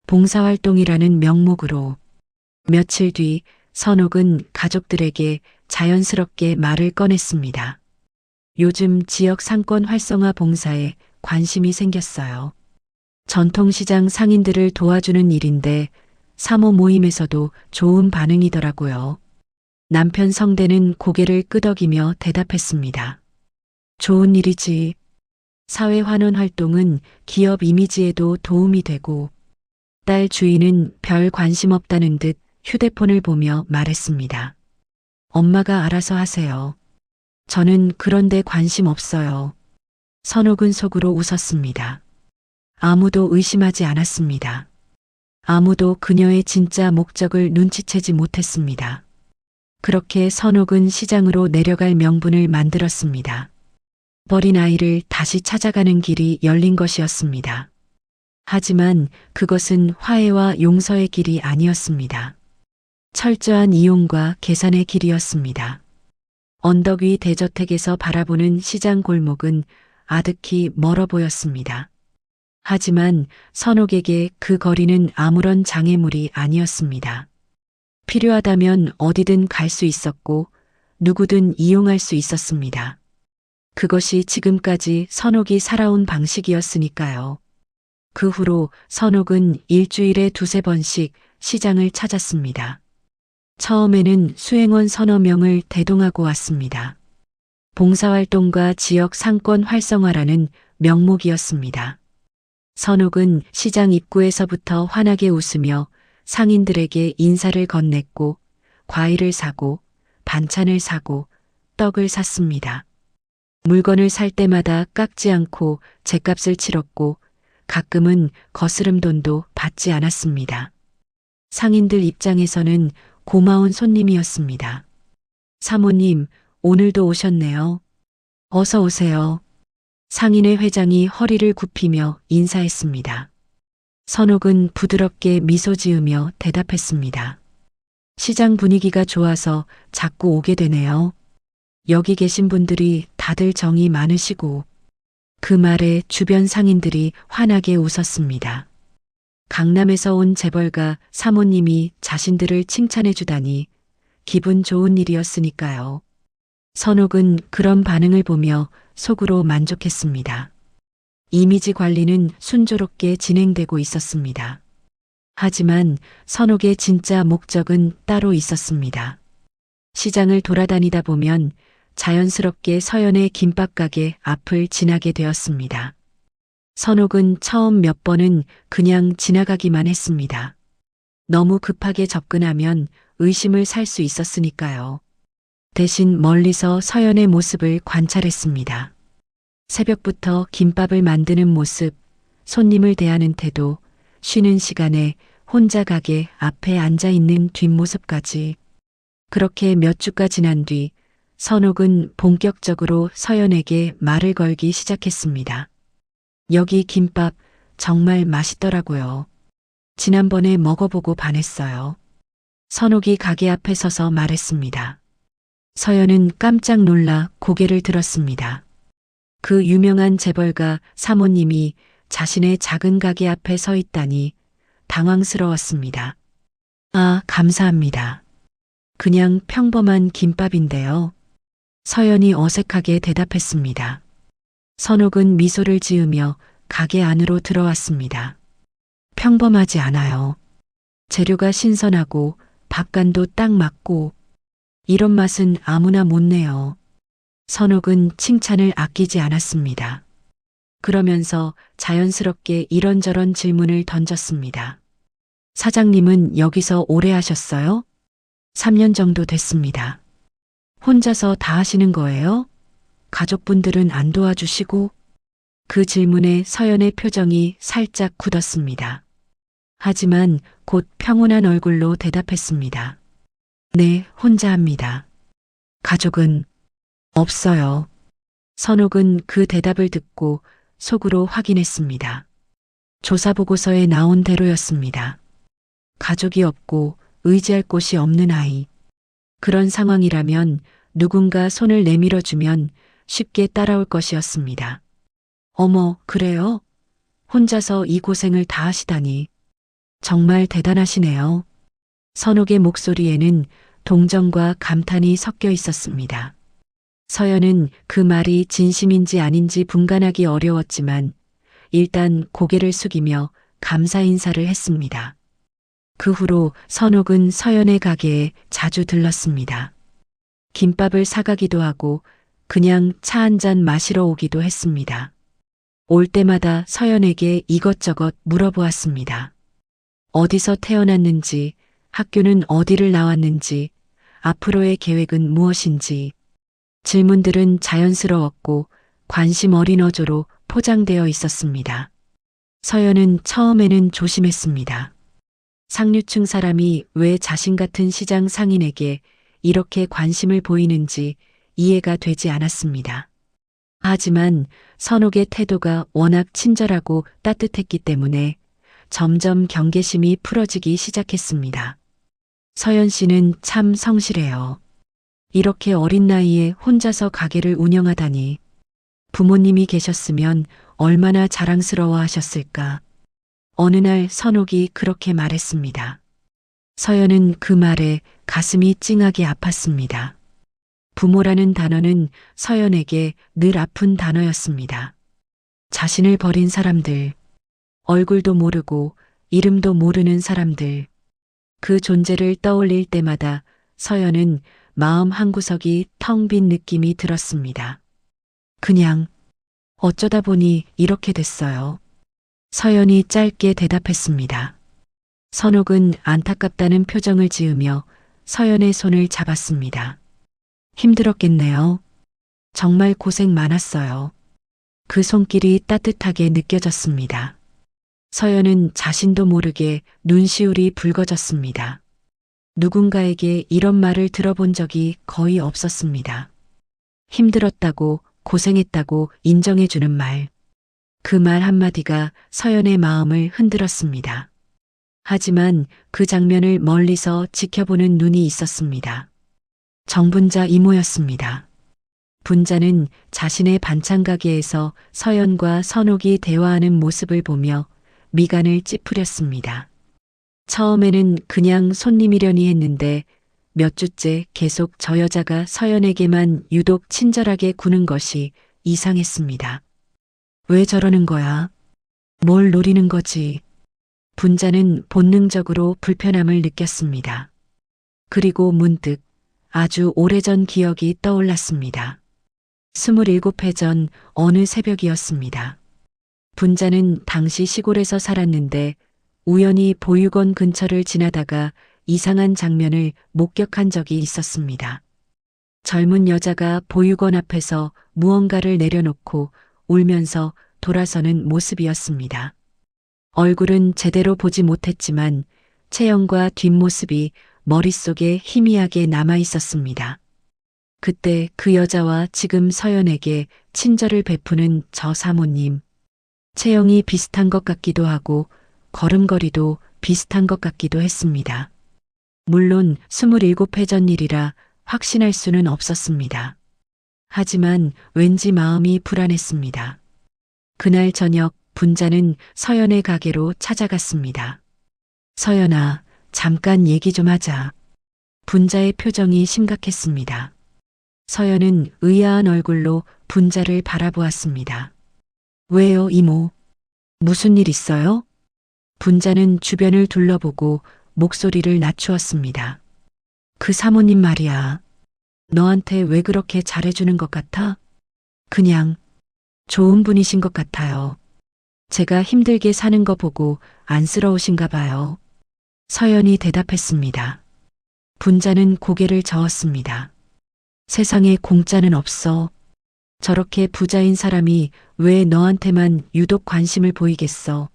봉사활동이라는 명목으로. 며칠 뒤 선옥은 가족들에게 자연스럽게 말을 꺼냈습니다. 요즘 지역 상권 활성화 봉사에 관심이 생겼어요. 전통시장 상인들을 도와주는 일인데 사모 모임에서도 좋은 반응이더라고요. 남편 성대는 고개를 끄덕이며 대답했습니다. 좋은 일이지. 사회환원 활동은 기업 이미지에도 도움이 되고, 딸 주인은 별 관심 없다는 듯 휴대폰을 보며 말했습니다. 엄마가 알아서 하세요. 저는 그런데 관심 없어요. 선옥은 속으로 웃었습니다. 아무도 의심하지 않았습니다. 아무도 그녀의 진짜 목적을 눈치채지 못했습니다. 그렇게 선옥은 시장으로 내려갈 명분을 만들었습니다. 버린 아이를 다시 찾아가는 길이 열린 것이었습니다. 하지만 그것은 화해와 용서의 길이 아니었습니다. 철저한 이용과 계산의 길이었습니다. 언덕 위 대저택에서 바라보는 시장 골목은 아득히 멀어 보였습니다. 하지만 선옥에게 그 거리는 아무런 장애물이 아니었습니다. 필요하다면 어디든 갈 수 있었고 누구든 이용할 수 있었습니다. 그것이 지금까지 선옥이 살아온 방식이었으니까요. 그 후로 선옥은 일주일에 두세 번씩 시장을 찾았습니다. 처음에는 수행원 서너 명을 대동하고 왔습니다. 봉사활동과 지역 상권 활성화라는 명목이었습니다. 선옥은 시장 입구에서부터 환하게 웃으며 상인들에게 인사를 건넸고 과일을 사고 반찬을 사고 떡을 샀습니다. 물건을 살 때마다 깎지 않고 죗값을 치렀고 가끔은 거스름 돈도 받지 않았습니다. 상인들 입장에서는 고마운 손님이었습니다. 사모님, 오늘도 오셨네요. 어서 오세요. 상인의 회장이 허리를 굽히며 인사했습니다. 선옥은 부드럽게 미소 지으며 대답했습니다. 시장 분위기가 좋아서 자꾸 오게 되네요. 여기 계신 분들이 다들 정이 많으시고. 그 말에 주변 상인들이 환하게 웃었습니다. 강남에서 온 재벌가 사모님이 자신들을 칭찬해 주다니 기분 좋은 일이었으니까요. 선옥은 그런 반응을 보며 속으로 만족했습니다. 이미지 관리는 순조롭게 진행되고 있었습니다. 하지만 선옥의 진짜 목적은 따로 있었습니다. 시장을 돌아다니다 보면 자연스럽게 서연의 김밥 가게 앞을 지나게 되었습니다. 선옥은 처음 몇 번은 그냥 지나가기만 했습니다. 너무 급하게 접근하면 의심을 살 수 있었으니까요. 대신 멀리서 서연의 모습을 관찰했습니다. 새벽부터 김밥을 만드는 모습, 손님을 대하는 태도, 쉬는 시간에 혼자 가게 앞에 앉아 있는 뒷모습까지. 그렇게 몇 주가 지난 뒤 선옥은 본격적으로 서연에게 말을 걸기 시작했습니다. 여기 김밥 정말 맛있더라고요. 지난번에 먹어보고 반했어요. 선옥이 가게 앞에 서서 말했습니다. 서연은 깜짝 놀라 고개를 들었습니다. 그 유명한 재벌가 사모님이 자신의 작은 가게 앞에 서 있다니 당황스러웠습니다. 아, 감사합니다. 그냥 평범한 김밥인데요. 서연이 어색하게 대답했습니다. 선옥은 미소를 지으며 가게 안으로 들어왔습니다. 평범하지 않아요. 재료가 신선하고 밥간도 딱 맞고 이런 맛은 아무나 못 내요. 선옥은 칭찬을 아끼지 않았습니다. 그러면서 자연스럽게 이런저런 질문을 던졌습니다. 사장님은 여기서 오래 하셨어요? 3년 정도 됐습니다. 혼자서 다 하시는 거예요? 가족분들은 안 도와주시고? 그 질문에 서연의 표정이 살짝 굳었습니다. 하지만 곧 평온한 얼굴로 대답했습니다. 네, 혼자 합니다. 가족은 없어요. 선옥은 그 대답을 듣고 속으로 확인했습니다. 조사보고서에 나온 대로였습니다. 가족이 없고 의지할 곳이 없는 아이. 그런 상황이라면 누군가 손을 내밀어주면 쉽게 따라올 것이었습니다. 어머, 그래요? 혼자서 이 고생을 다 하시다니. 정말 대단하시네요. 선옥의 목소리에는 동정과 감탄이 섞여 있었습니다. 서연은 그 말이 진심인지 아닌지 분간하기 어려웠지만 일단 고개를 숙이며 감사 인사를 했습니다. 그 후로 선옥은 서연의 가게에 자주 들렀습니다. 김밥을 사가기도 하고 그냥 차 한 잔 마시러 오기도 했습니다. 올 때마다 서연에게 이것저것 물어보았습니다. 어디서 태어났는지, 학교는 어디를 나왔는지, 앞으로의 계획은 무엇인지. 질문들은 자연스러웠고 관심 어린 어조로 포장되어 있었습니다. 서연은 처음에는 조심했습니다. 상류층 사람이 왜 자신 같은 시장 상인에게 이렇게 관심을 보이는지 이해가 되지 않았습니다. 하지만 선옥의 태도가 워낙 친절하고 따뜻했기 때문에 점점 경계심이 풀어지기 시작했습니다. 서연 씨는 참 성실해요. 이렇게 어린 나이에 혼자서 가게를 운영하다니 부모님이 계셨으면 얼마나 자랑스러워 하셨을까. 어느 날 선옥이 그렇게 말했습니다. 서연은 그 말에 가슴이 찡하게 아팠습니다. 부모라는 단어는 서연에게 늘 아픈 단어였습니다. 자신을 버린 사람들, 얼굴도 모르고 이름도 모르는 사람들, 그 존재를 떠올릴 때마다 서연은 마음 한구석이 텅 빈 느낌이 들었습니다. 그냥 어쩌다 보니 이렇게 됐어요. 서연이 짧게 대답했습니다. 선옥은 안타깝다는 표정을 지으며 서연의 손을 잡았습니다. 힘들었겠네요. 정말 고생 많았어요. 그 손길이 따뜻하게 느껴졌습니다. 서연은 자신도 모르게 눈시울이 붉어졌습니다. 누군가에게 이런 말을 들어본 적이 거의 없었습니다. 힘들었다고, 고생했다고 인정해주는 말. 그 말 한마디가 서연의 마음을 흔들었습니다. 하지만 그 장면을 멀리서 지켜보는 눈이 있었습니다. 정분자 이모였습니다. 분자는 자신의 반찬 가게에서 서연과 선옥이 대화하는 모습을 보며 미간을 찌푸렸습니다. 처음에는 그냥 손님이려니 했는데 몇 주째 계속 저 여자가 서연에게만 유독 친절하게 구는 것이 이상했습니다. 왜 저러는 거야? 뭘 노리는 거지? 분자는 본능적으로 불편함을 느꼈습니다. 그리고 문득 아주 오래전 기억이 떠올랐습니다. 27해 전 어느 새벽이었습니다. 분자는 당시 시골에서 살았는데 우연히 보육원 근처를 지나다가 이상한 장면을 목격한 적이 있었습니다. 젊은 여자가 보육원 앞에서 무언가를 내려놓고 울면서 돌아서는 모습이었습니다. 얼굴은 제대로 보지 못했지만 체형과 뒷모습이 머릿속에 희미하게 남아 있었습니다. 그때 그 여자와 지금 서연에게 친절을 베푸는 저 사모님. 체형이 비슷한 것 같기도 하고 걸음걸이도 비슷한 것 같기도 했습니다. 물론 27회 전 일이라 확신할 수는 없었습니다. 하지만 왠지 마음이 불안했습니다. 그날 저녁 분자는 서연의 가게로 찾아갔습니다. 서연아, 잠깐 얘기 좀 하자. 분자의 표정이 심각했습니다. 서연은 의아한 얼굴로 분자를 바라보았습니다. 왜요, 이모? 무슨 일 있어요? 분자는 주변을 둘러보고 목소리를 낮추었습니다. 그 사모님 말이야. 너한테 왜 그렇게 잘해주는 것 같아? 그냥 좋은 분이신 것 같아요. 제가 힘들게 사는 거 보고 안쓰러우신가 봐요. 서연이 대답했습니다. 분자는 고개를 저었습니다. 세상에 공짜는 없어. 저렇게 부자인 사람이 왜 너한테만 유독 관심을 보이겠어.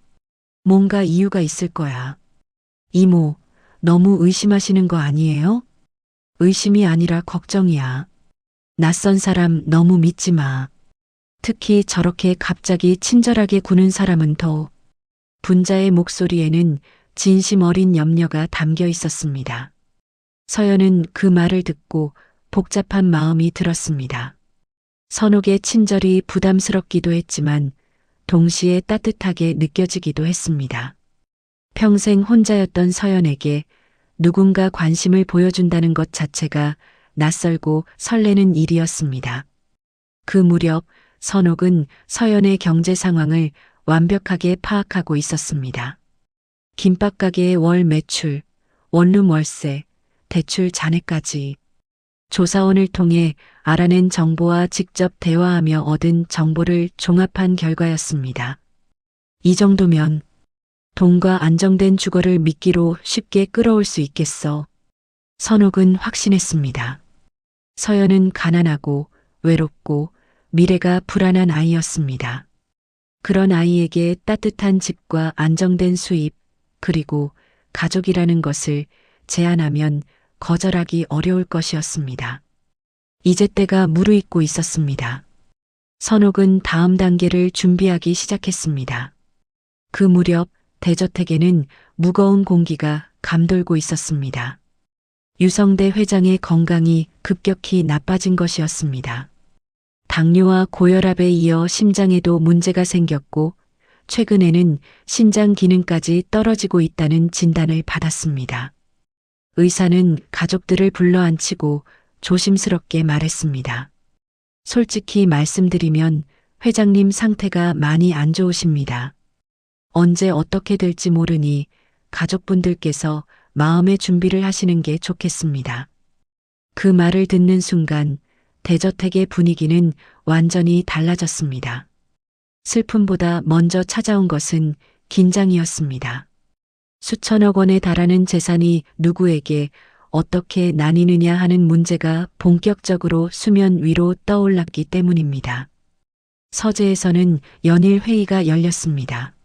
뭔가 이유가 있을 거야. 이모, 너무 의심하시는 거 아니에요? 의심이 아니라 걱정이야. 낯선 사람 너무 믿지 마. 특히 저렇게 갑자기 친절하게 구는 사람은 더. 분자의 목소리에는 진심 어린 염려가 담겨 있었습니다. 서연은 그 말을 듣고 복잡한 마음이 들었습니다. 선옥의 친절이 부담스럽기도 했지만 동시에 따뜻하게 느껴지기도 했습니다. 평생 혼자였던 서연에게 누군가 관심을 보여준다는 것 자체가 낯설고 설레는 일이었습니다. 그 무렵 선옥은 서연의 경제 상황을 완벽하게 파악하고 있었습니다. 김밥 가게의 월 매출, 원룸 월세, 대출 잔해까지 조사원을 통해 알아낸 정보와 직접 대화하며 얻은 정보를 종합한 결과였습니다. 이 정도면 돈과 안정된 주거를 미끼로 쉽게 끌어올 수 있겠어. 선옥은 확신했습니다. 서연은 가난하고 외롭고 미래가 불안한 아이였습니다. 그런 아이에게 따뜻한 집과 안정된 수입, 그리고 가족이라는 것을 제안하면 거절하기 어려울 것이었습니다. 이제 때가 무르익고 있었습니다. 선옥은 다음 단계를 준비하기 시작했습니다. 그 무렵 대저택에는 무거운 공기가 감돌고 있었습니다. 유성대 회장의 건강이 급격히 나빠진 것이었습니다. 당뇨와 고혈압에 이어 심장에도 문제가 생겼고 최근에는 신장 기능까지 떨어지고 있다는 진단을 받았습니다. 의사는 가족들을 불러앉히고 조심스럽게 말했습니다. 솔직히 말씀드리면 회장님 상태가 많이 안 좋으십니다. 언제 어떻게 될지 모르니 가족분들께서 마음의 준비를 하시는 게 좋겠습니다. 그 말을 듣는 순간 대저택의 분위기는 완전히 달라졌습니다. 슬픔보다 먼저 찾아온 것은 긴장이었습니다. 수천억 원에 달하는 재산이 누구에게 어떻게 나뉘느냐 하는 문제가 본격적으로 수면 위로 떠올랐기 때문입니다. 서재에서는 연일 회의가 열렸습니다.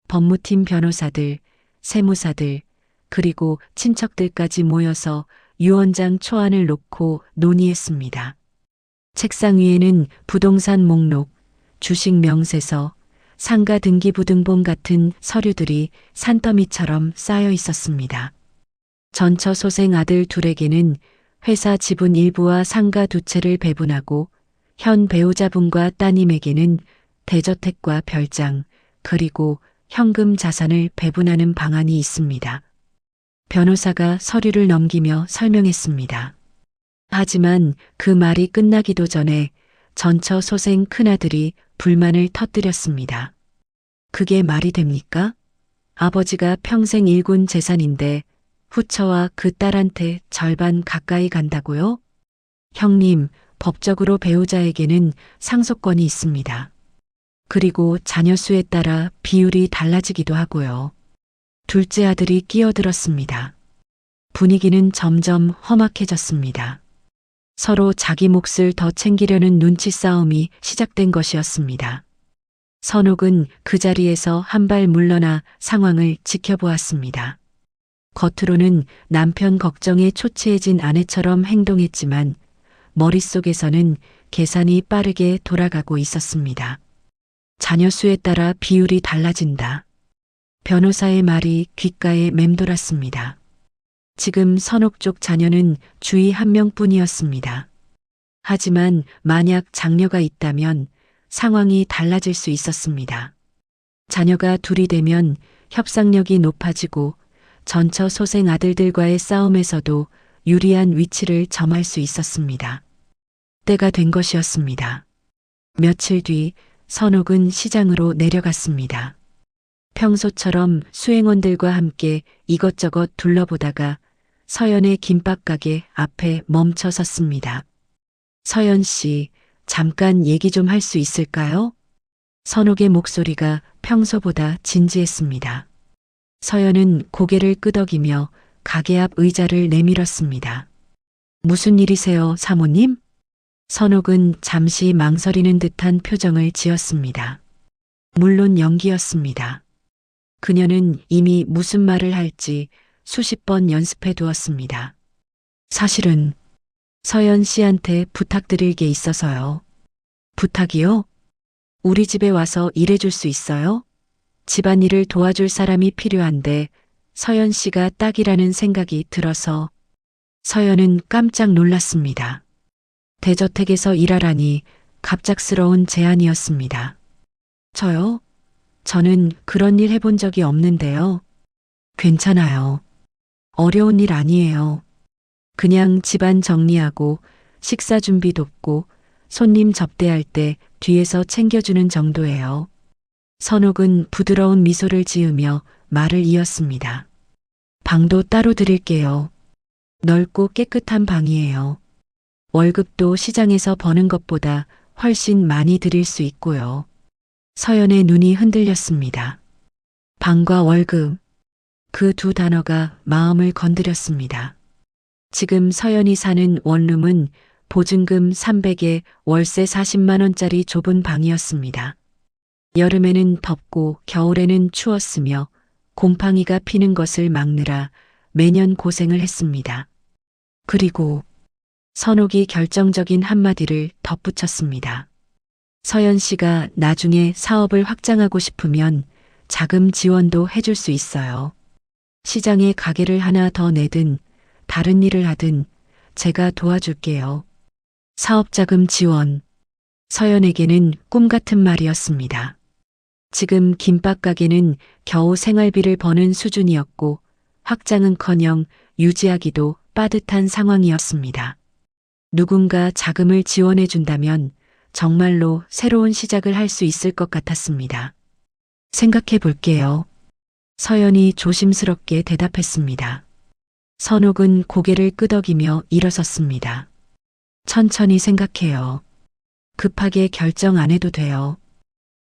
법무팀 변호사들, 세무사들, 그리고 친척들까지 모여서 유언장 초안을 놓고 논의했습니다. 책상 위에는 부동산 목록, 주식 명세서, 상가 등기부등본 같은 서류들이 산더미처럼 쌓여 있었습니다. 전처 소생 아들 둘에게는 회사 지분 일부와 상가 두 채를 배분하고 현 배우자분과 따님에게는 대저택과 별장, 그리고 현금 자산을 배분하는 방안이 있습니다. 변호사가 서류를 넘기며 설명했습니다. 하지만 그 말이 끝나기도 전에 전처 소생 큰아들이 불만을 터뜨렸습니다. 그게 말이 됩니까? 아버지가 평생 일군 재산인데 후처와 그 딸한테 절반 가까이 간다고요? 형님, 법적으로 배우자에게는 상속권이 있습니다. 그리고 자녀 수에 따라 비율이 달라지기도 하고요. 둘째 아들이 끼어들었습니다. 분위기는 점점 험악해졌습니다. 서로 자기 몫을 더 챙기려는 눈치 싸움이 시작된 것이었습니다. 선옥은 그 자리에서 한 발 물러나 상황을 지켜보았습니다. 겉으로는 남편 걱정에 초췌해진 아내처럼 행동했지만 머릿속에서는 계산이 빠르게 돌아가고 있었습니다. 자녀 수에 따라 비율이 달라진다. 변호사의 말이 귓가에 맴돌았습니다. 지금 선옥 쪽 자녀는 주의 한 명뿐이었습니다. 하지만 만약 장녀가 있다면 상황이 달라질 수 있었습니다. 자녀가 둘이 되면 협상력이 높아지고 전처 소생 아들들과의 싸움에서도 유리한 위치를 점할 수 있었습니다. 때가 된 것이었습니다. 며칠 뒤 선옥은 시장으로 내려갔습니다. 평소처럼 수행원들과 함께 이것저것 둘러보다가 서연의 김밥 가게 앞에 멈춰 섰습니다. 서연 씨, 잠깐 얘기 좀 할 수 있을까요? 선옥의 목소리가 평소보다 진지했습니다. 서연은 고개를 끄덕이며 가게 앞 의자를 내밀었습니다. 무슨 일이세요, 사모님? 선옥은 잠시 망설이는 듯한 표정을 지었습니다. 물론 연기였습니다. 그녀는 이미 무슨 말을 할지 수십 번 연습해 두었습니다. 사실은 서연 씨한테 부탁드릴 게 있어서요. 부탁이요? 우리 집에 와서 일해줄 수 있어요? 집안일을 도와줄 사람이 필요한데 서연 씨가 딱이라는 생각이 들어서. 서연은 깜짝 놀랐습니다. 대저택에서 일하라니 갑작스러운 제안이었습니다. 저요? 저는 그런 일 해본 적이 없는데요. 괜찮아요. 어려운 일 아니에요. 그냥 집안 정리하고 식사 준비 돕고 손님 접대할 때 뒤에서 챙겨주는 정도예요. 선옥은 부드러운 미소를 지으며 말을 이었습니다. 방도 따로 드릴게요. 넓고 깨끗한 방이에요. 월급도 시장에서 버는 것보다 훨씬 많이 드릴 수 있고요. 서연의 눈이 흔들렸습니다. 방과 월급. 그 두 단어가 마음을 건드렸습니다. 지금 서연이 사는 원룸은 보증금 300에 월세 40만 원짜리 좁은 방이었습니다. 여름에는 덥고 겨울에는 추웠으며 곰팡이가 피는 것을 막느라 매년 고생을 했습니다. 그리고 선옥이 결정적인 한마디를 덧붙였습니다. 서연 씨가 나중에 사업을 확장하고 싶으면 자금 지원도 해줄 수 있어요. 시장에 가게를 하나 더 내든 다른 일을 하든 제가 도와줄게요. 사업자금 지원. 서연에게는 꿈 같은 말이었습니다. 지금 김밥 가게는 겨우 생활비를 버는 수준이었고 확장은커녕 유지하기도 빠듯한 상황이었습니다. 누군가 자금을 지원해 준다면 정말로 새로운 시작을 할 수 있을 것 같았습니다. 생각해 볼게요. 서연이 조심스럽게 대답했습니다. 선옥은 고개를 끄덕이며 일어섰습니다. 천천히 생각해요. 급하게 결정 안 해도 돼요.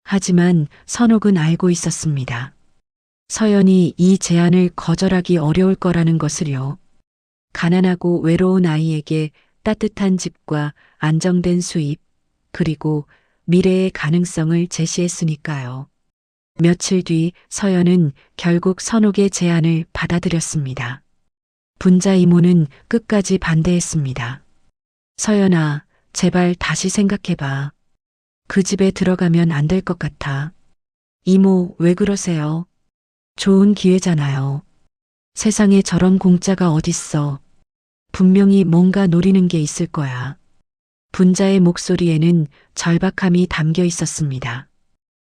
하지만 선옥은 알고 있었습니다. 서연이 이 제안을 거절하기 어려울 거라는 것을요. 가난하고 외로운 아이에게 따뜻한 집과 안정된 수입, 그리고 미래의 가능성을 제시했으니까요. 며칠 뒤 서연은 결국 선옥의 제안을 받아들였습니다. 분자 이모는 끝까지 반대했습니다. 서연아, 제발 다시 생각해봐. 그 집에 들어가면 안 될 것 같아. 이모, 왜 그러세요? 좋은 기회잖아요. 세상에 저런 공짜가 어딨어. 분명히 뭔가 노리는 게 있을 거야. 분자의 목소리에는 절박함이 담겨 있었습니다.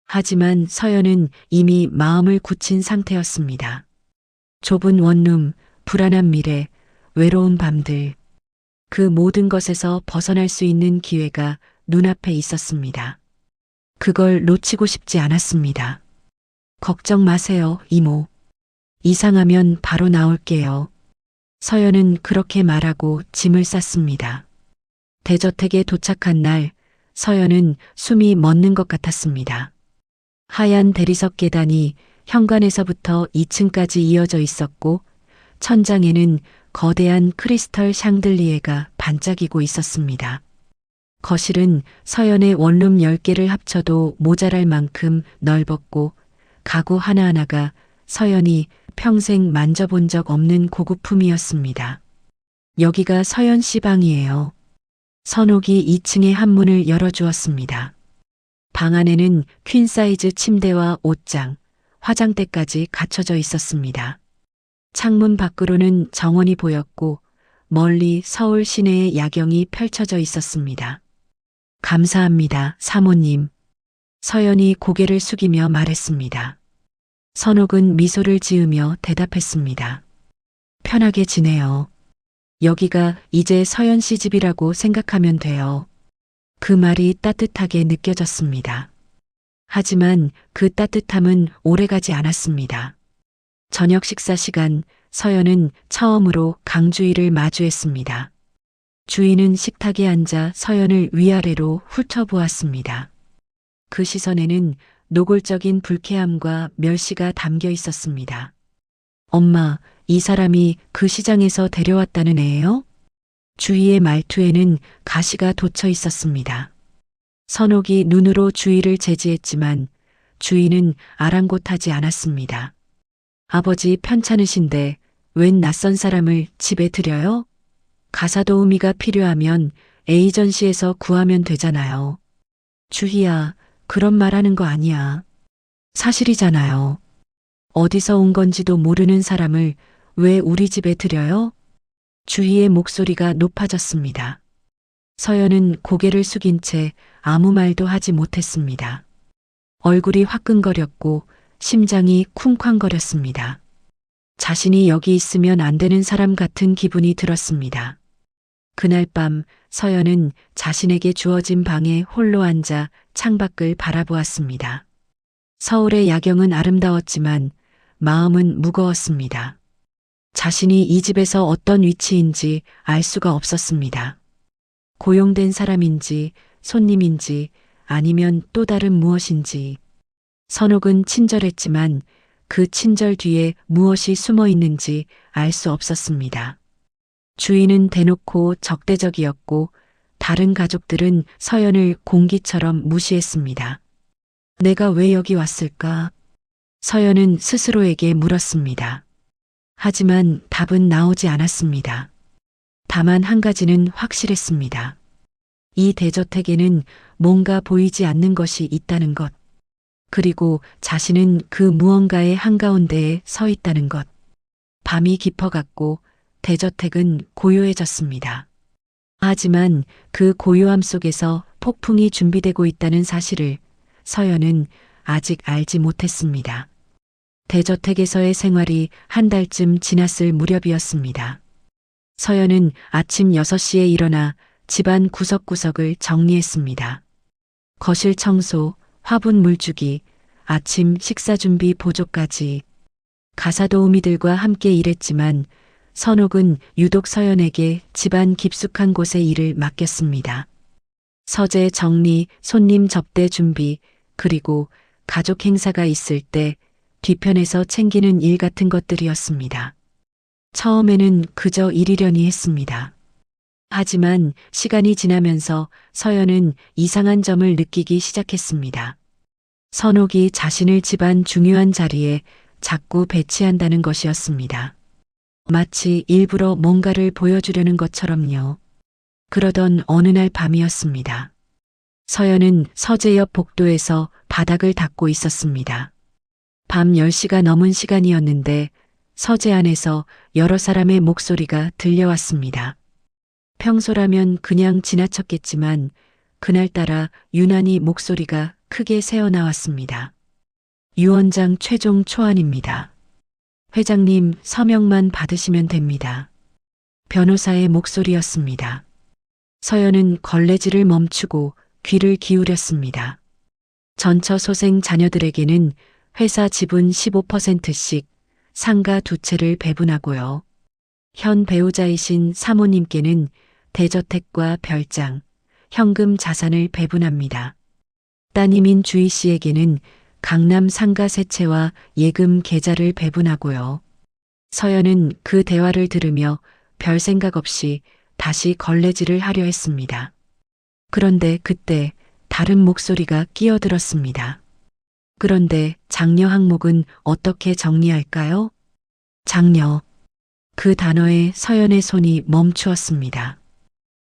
하지만 서연은 이미 마음을 굳힌 상태였습니다. 좁은 원룸, 불안한 미래, 외로운 밤들. 그 모든 것에서 벗어날 수 있는 기회가 눈앞에 있었습니다. 그걸 놓치고 싶지 않았습니다. 걱정 마세요, 이모. 이상하면 바로 나올게요. 서연은 그렇게 말하고 짐을 쌌습니다. 대저택에 도착한 날, 서연은 숨이 멎는 것 같았습니다. 하얀 대리석 계단이 현관에서부터 2층까지 이어져 있었고, 천장에는 거대한 크리스털 샹들리에가 반짝이고 있었습니다. 거실은 서연의 원룸 10개를 합쳐도 모자랄 만큼 넓었고 가구 하나하나가 서연이 평생 만져본 적 없는 고급품이었습니다. 여기가 서연 씨 방이에요. 선옥이 2층의 한문을 열어주었습니다. 방 안에는 퀸 사이즈 침대와 옷장, 화장대까지 갖춰져 있었습니다. 창문 밖으로는 정원이 보였고 멀리 서울 시내의 야경이 펼쳐져 있었습니다. 감사합니다, 사모님. 서연이 고개를 숙이며 말했습니다. 선옥은 미소를 지으며 대답했습니다. 편하게 지내요. 여기가 이제 서연 씨 집이라고 생각하면 돼요. 그 말이 따뜻하게 느껴졌습니다. 하지만 그 따뜻함은 오래가지 않았습니다. 저녁 식사 시간, 서연은 처음으로 강주희를 마주했습니다. 주희는 식탁에 앉아 서연을 위아래로 훑어보았습니다. 그 시선에는 노골적인 불쾌함과 멸시가 담겨 있었습니다. 엄마, 이 사람이 그 시장에서 데려왔다는 애예요? 주희의 말투에는 가시가 돋쳐 있었습니다. 선옥이 눈으로 주희를 제지했지만 주희는 아랑곳하지 않았습니다. 아버지 편찮으신데 웬 낯선 사람을 집에 들여요? 가사도우미가 필요하면 에이전시에서 구하면 되잖아요. 주희야, 그런 말 하는 거 아니야. 사실이잖아요. 어디서 온 건지도 모르는 사람을 왜 우리 집에 들여요? 주희의 목소리가 높아졌습니다. 서연은 고개를 숙인 채 아무 말도 하지 못했습니다. 얼굴이 화끈거렸고 심장이 쿵쾅거렸습니다. 자신이 여기 있으면 안 되는 사람 같은 기분이 들었습니다. 그날 밤 서연은 자신에게 주어진 방에 홀로 앉아 창밖을 바라보았습니다. 서울의 야경은 아름다웠지만 마음은 무거웠습니다. 자신이 이 집에서 어떤 위치인지 알 수가 없었습니다. 고용된 사람인지 손님인지 아니면 또 다른 무엇인지. 선옥은 친절했지만 그 친절 뒤에 무엇이 숨어 있는지 알 수 없었습니다. 주인은 대놓고 적대적이었고 다른 가족들은 서연을 공기처럼 무시했습니다. 내가 왜 여기 왔을까? 서연은 스스로에게 물었습니다. 하지만 답은 나오지 않았습니다. 다만 한 가지는 확실했습니다. 이 대저택에는 뭔가 보이지 않는 것이 있다는 것. 그리고 자신은 그 무언가의 한가운데에 서 있다는 것. 밤이 깊어갔고 대저택은 고요해졌습니다. 하지만 그 고요함 속에서 폭풍이 준비되고 있다는 사실을 서연은 아직 알지 못했습니다. 대저택에서의 생활이 한 달쯤 지났을 무렵이었습니다. 서연은 아침 6시에 일어나 집안 구석구석을 정리했습니다. 거실 청소, 화분 물주기, 아침 식사 준비 보조까지 가사도우미들과 함께 일했지만 선옥은 유독 서연에게 집안 깊숙한 곳의 일을 맡겼습니다. 서재 정리, 손님 접대 준비, 그리고 가족 행사가 있을 때 뒤편에서 챙기는 일 같은 것들이었습니다. 처음에는 그저 일이려니 했습니다. 하지만 시간이 지나면서 서연은 이상한 점을 느끼기 시작했습니다. 선옥이 자신을 집안 중요한 자리에 자꾸 배치한다는 것이었습니다. 마치 일부러 뭔가를 보여주려는 것처럼요. 그러던 어느 날 밤이었습니다. 서연은 서재 옆 복도에서 바닥을 닦고 있었습니다. 밤 10시가 넘은 시간이었는데 서재 안에서 여러 사람의 목소리가 들려왔습니다. 평소라면 그냥 지나쳤겠지만 그날따라 유난히 목소리가 크게 새어나왔습니다. 유 원장 최종 초안입니다. 회장님 서명만 받으시면 됩니다. 변호사의 목소리였습니다. 서연은 걸레질을 멈추고 귀를 기울였습니다. 전처 소생 자녀들에게는 회사 지분 15%씩 상가 2채를 배분하고요. 현 배우자이신 사모님께는 대저택과 별장, 현금 자산을 배분합니다. 따님인 주희 씨에게는 강남 상가 3채와 예금 계좌를 배분하고요. 서연은 그 대화를 들으며 별 생각 없이 다시 걸레질을 하려 했습니다. 그런데 그때 다른 목소리가 끼어들었습니다. 그런데 장려 항목은 어떻게 정리할까요? 장려. 그 단어에 서연의 손이 멈추었습니다.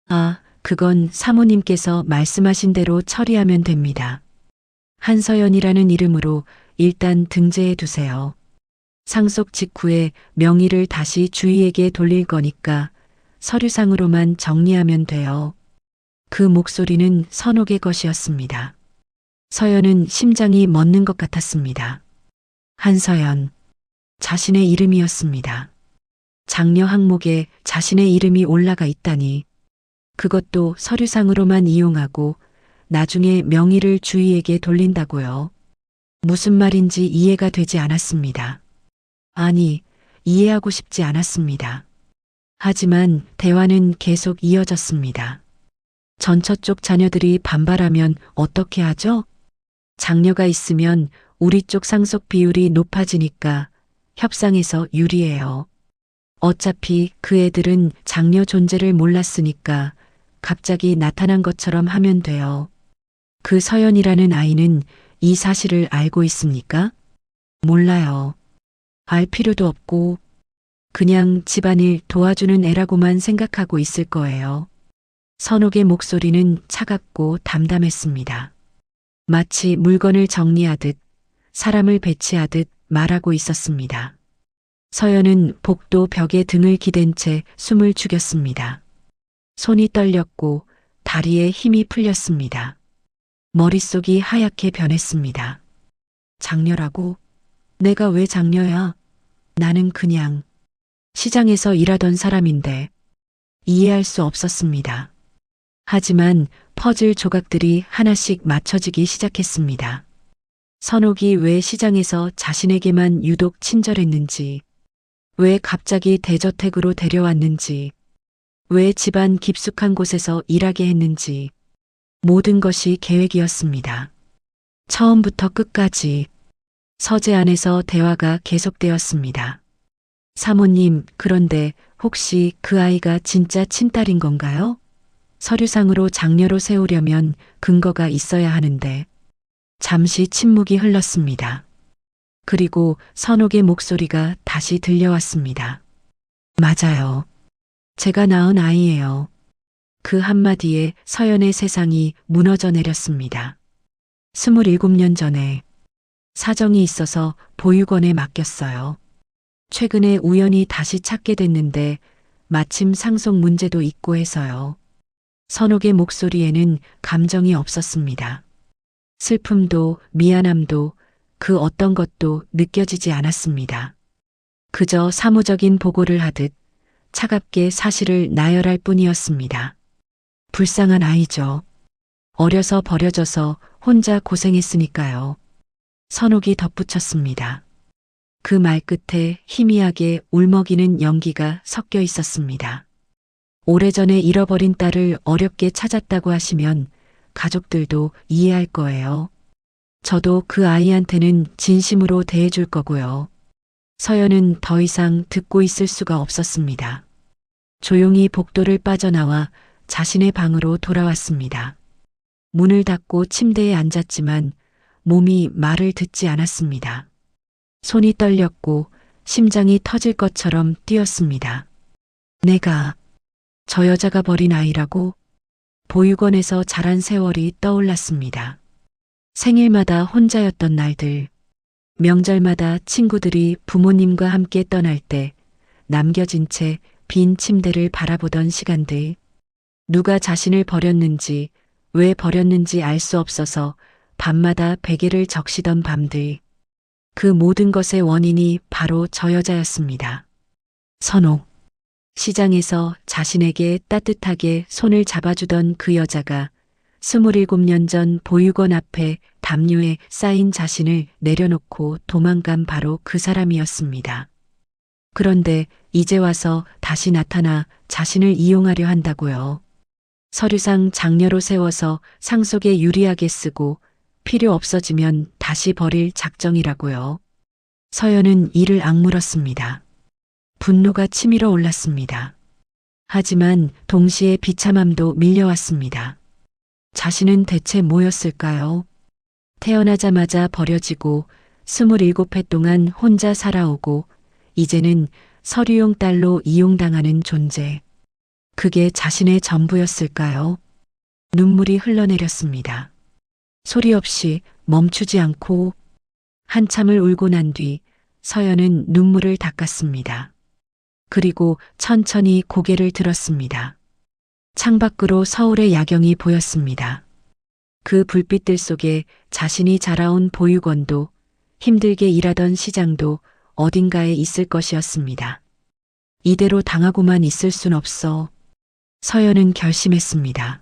아, 그건 사모님께서 말씀하신 대로 처리하면 됩니다. 한서연이라는 이름으로 일단 등재해 두세요. 상속 직후에 명의를 다시 주희에게 돌릴 거니까 서류상으로만 정리하면 돼요. 그 목소리는 선옥의 것이었습니다. 서연은 심장이 멎는 것 같았습니다. 한서연. 자신의 이름이었습니다. 장려 항목에 자신의 이름이 올라가 있다니. 그것도 서류상으로만 이용하고 나중에 명의를 주희에게 돌린다고요. 무슨 말인지 이해가 되지 않았습니다. 아니, 이해하고 싶지 않았습니다. 하지만 대화는 계속 이어졌습니다. 전처 쪽 자녀들이 반발하면 어떻게 하죠? 장녀가 있으면 우리 쪽 상속 비율이 높아지니까 협상에서 유리해요. 어차피 그 애들은 장녀 존재를 몰랐으니까 갑자기 나타난 것처럼 하면 돼요. 그 서연이라는 아이는 이 사실을 알고 있습니까? 몰라요. 알 필요도 없고 그냥 집안일 도와주는 애라고만 생각하고 있을 거예요. 선옥의 목소리는 차갑고 담담했습니다. 마치 물건을 정리하듯 사람을 배치하듯 말하고 있었습니다. 서연은 복도 벽에 등을 기댄 채 숨을 죽였습니다. 손이 떨렸고 다리에 힘이 풀렸습니다. 머릿속이 하얗게 변했습니다. 장녀라고? 내가 왜 장녀야? 나는 그냥 시장에서 일하던 사람인데 이해할 수 없었습니다. 하지만 퍼즐 조각들이 하나씩 맞춰지기 시작했습니다. 선옥이 왜 시장에서 자신에게만 유독 친절했는지, 왜 갑자기 대저택으로 데려왔는지, 왜 집안 깊숙한 곳에서 일하게 했는지, 모든 것이 계획이었습니다. 처음부터 끝까지 서재 안에서 대화가 계속되었습니다. 사모님, 그런데 혹시 그 아이가 진짜 친딸인 건가요? 서류상으로 장녀로 세우려면 근거가 있어야 하는데. 잠시 침묵이 흘렀습니다. 그리고 선옥의 목소리가 다시 들려왔습니다. 맞아요. 제가 낳은 아이예요. 그 한마디에 서연의 세상이 무너져 내렸습니다. 27년 전에 사정이 있어서 보육원에 맡겼어요. 최근에 우연히 다시 찾게 됐는데 마침 상속 문제도 있고 해서요. 선옥의 목소리에는 감정이 없었습니다. 슬픔도 미안함도 그 어떤 것도 느껴지지 않았습니다. 그저 사무적인 보고를 하듯 차갑게 사실을 나열할 뿐이었습니다. 불쌍한 아이죠. 어려서 버려져서 혼자 고생했으니까요. 선옥이 덧붙였습니다. 그 말 끝에 희미하게 울먹이는 연기가 섞여 있었습니다. 오래전에 잃어버린 딸을 어렵게 찾았다고 하시면 가족들도 이해할 거예요. 저도 그 아이한테는 진심으로 대해줄 거고요. 서연은 더 이상 듣고 있을 수가 없었습니다. 조용히 복도를 빠져나와 자신의 방으로 돌아왔습니다. 문을 닫고 침대에 앉았지만 몸이 말을 듣지 않았습니다. 손이 떨렸고 심장이 터질 것처럼 뛰었습니다. 내가 저 여자가 버린 아이라고? 보육원에서 자란 세월이 떠올랐습니다. 생일마다 혼자였던 날들, 명절마다 친구들이 부모님과 함께 떠날 때 남겨진 채 빈 침대를 바라보던 시간들, 누가 자신을 버렸는지, 왜 버렸는지 알 수 없어서 밤마다 베개를 적시던 밤들, 그 모든 것의 원인이 바로 저 여자였습니다. 선옥. 시장에서 자신에게 따뜻하게 손을 잡아주던 그 여자가 27년 전 보육원 앞에 담요에 쌓인 자신을 내려놓고 도망간 바로 그 사람이었습니다. 그런데 이제 와서 다시 나타나 자신을 이용하려 한다고요. 서류상 장녀로 세워서 상속에 유리하게 쓰고 필요 없어지면 다시 버릴 작정이라고요. 서연은 이를 악물었습니다. 분노가 치밀어 올랐습니다. 하지만 동시에 비참함도 밀려왔습니다. 자신은 대체 뭐였을까요? 태어나자마자 버려지고 27해 동안 혼자 살아오고 이제는 서류용 딸로 이용당하는 존재. 그게 자신의 전부였을까요? 눈물이 흘러내렸습니다. 소리 없이 멈추지 않고 한참을 울고 난 뒤 서연은 눈물을 닦았습니다. 그리고 천천히 고개를 들었습니다. 창밖으로 서울의 야경이 보였습니다. 그 불빛들 속에 자신이 자라온 보육원도 힘들게 일하던 시장도 어딘가에 있을 것이었습니다. 이대로 당하고만 있을 순 없어. 서연은 결심했습니다.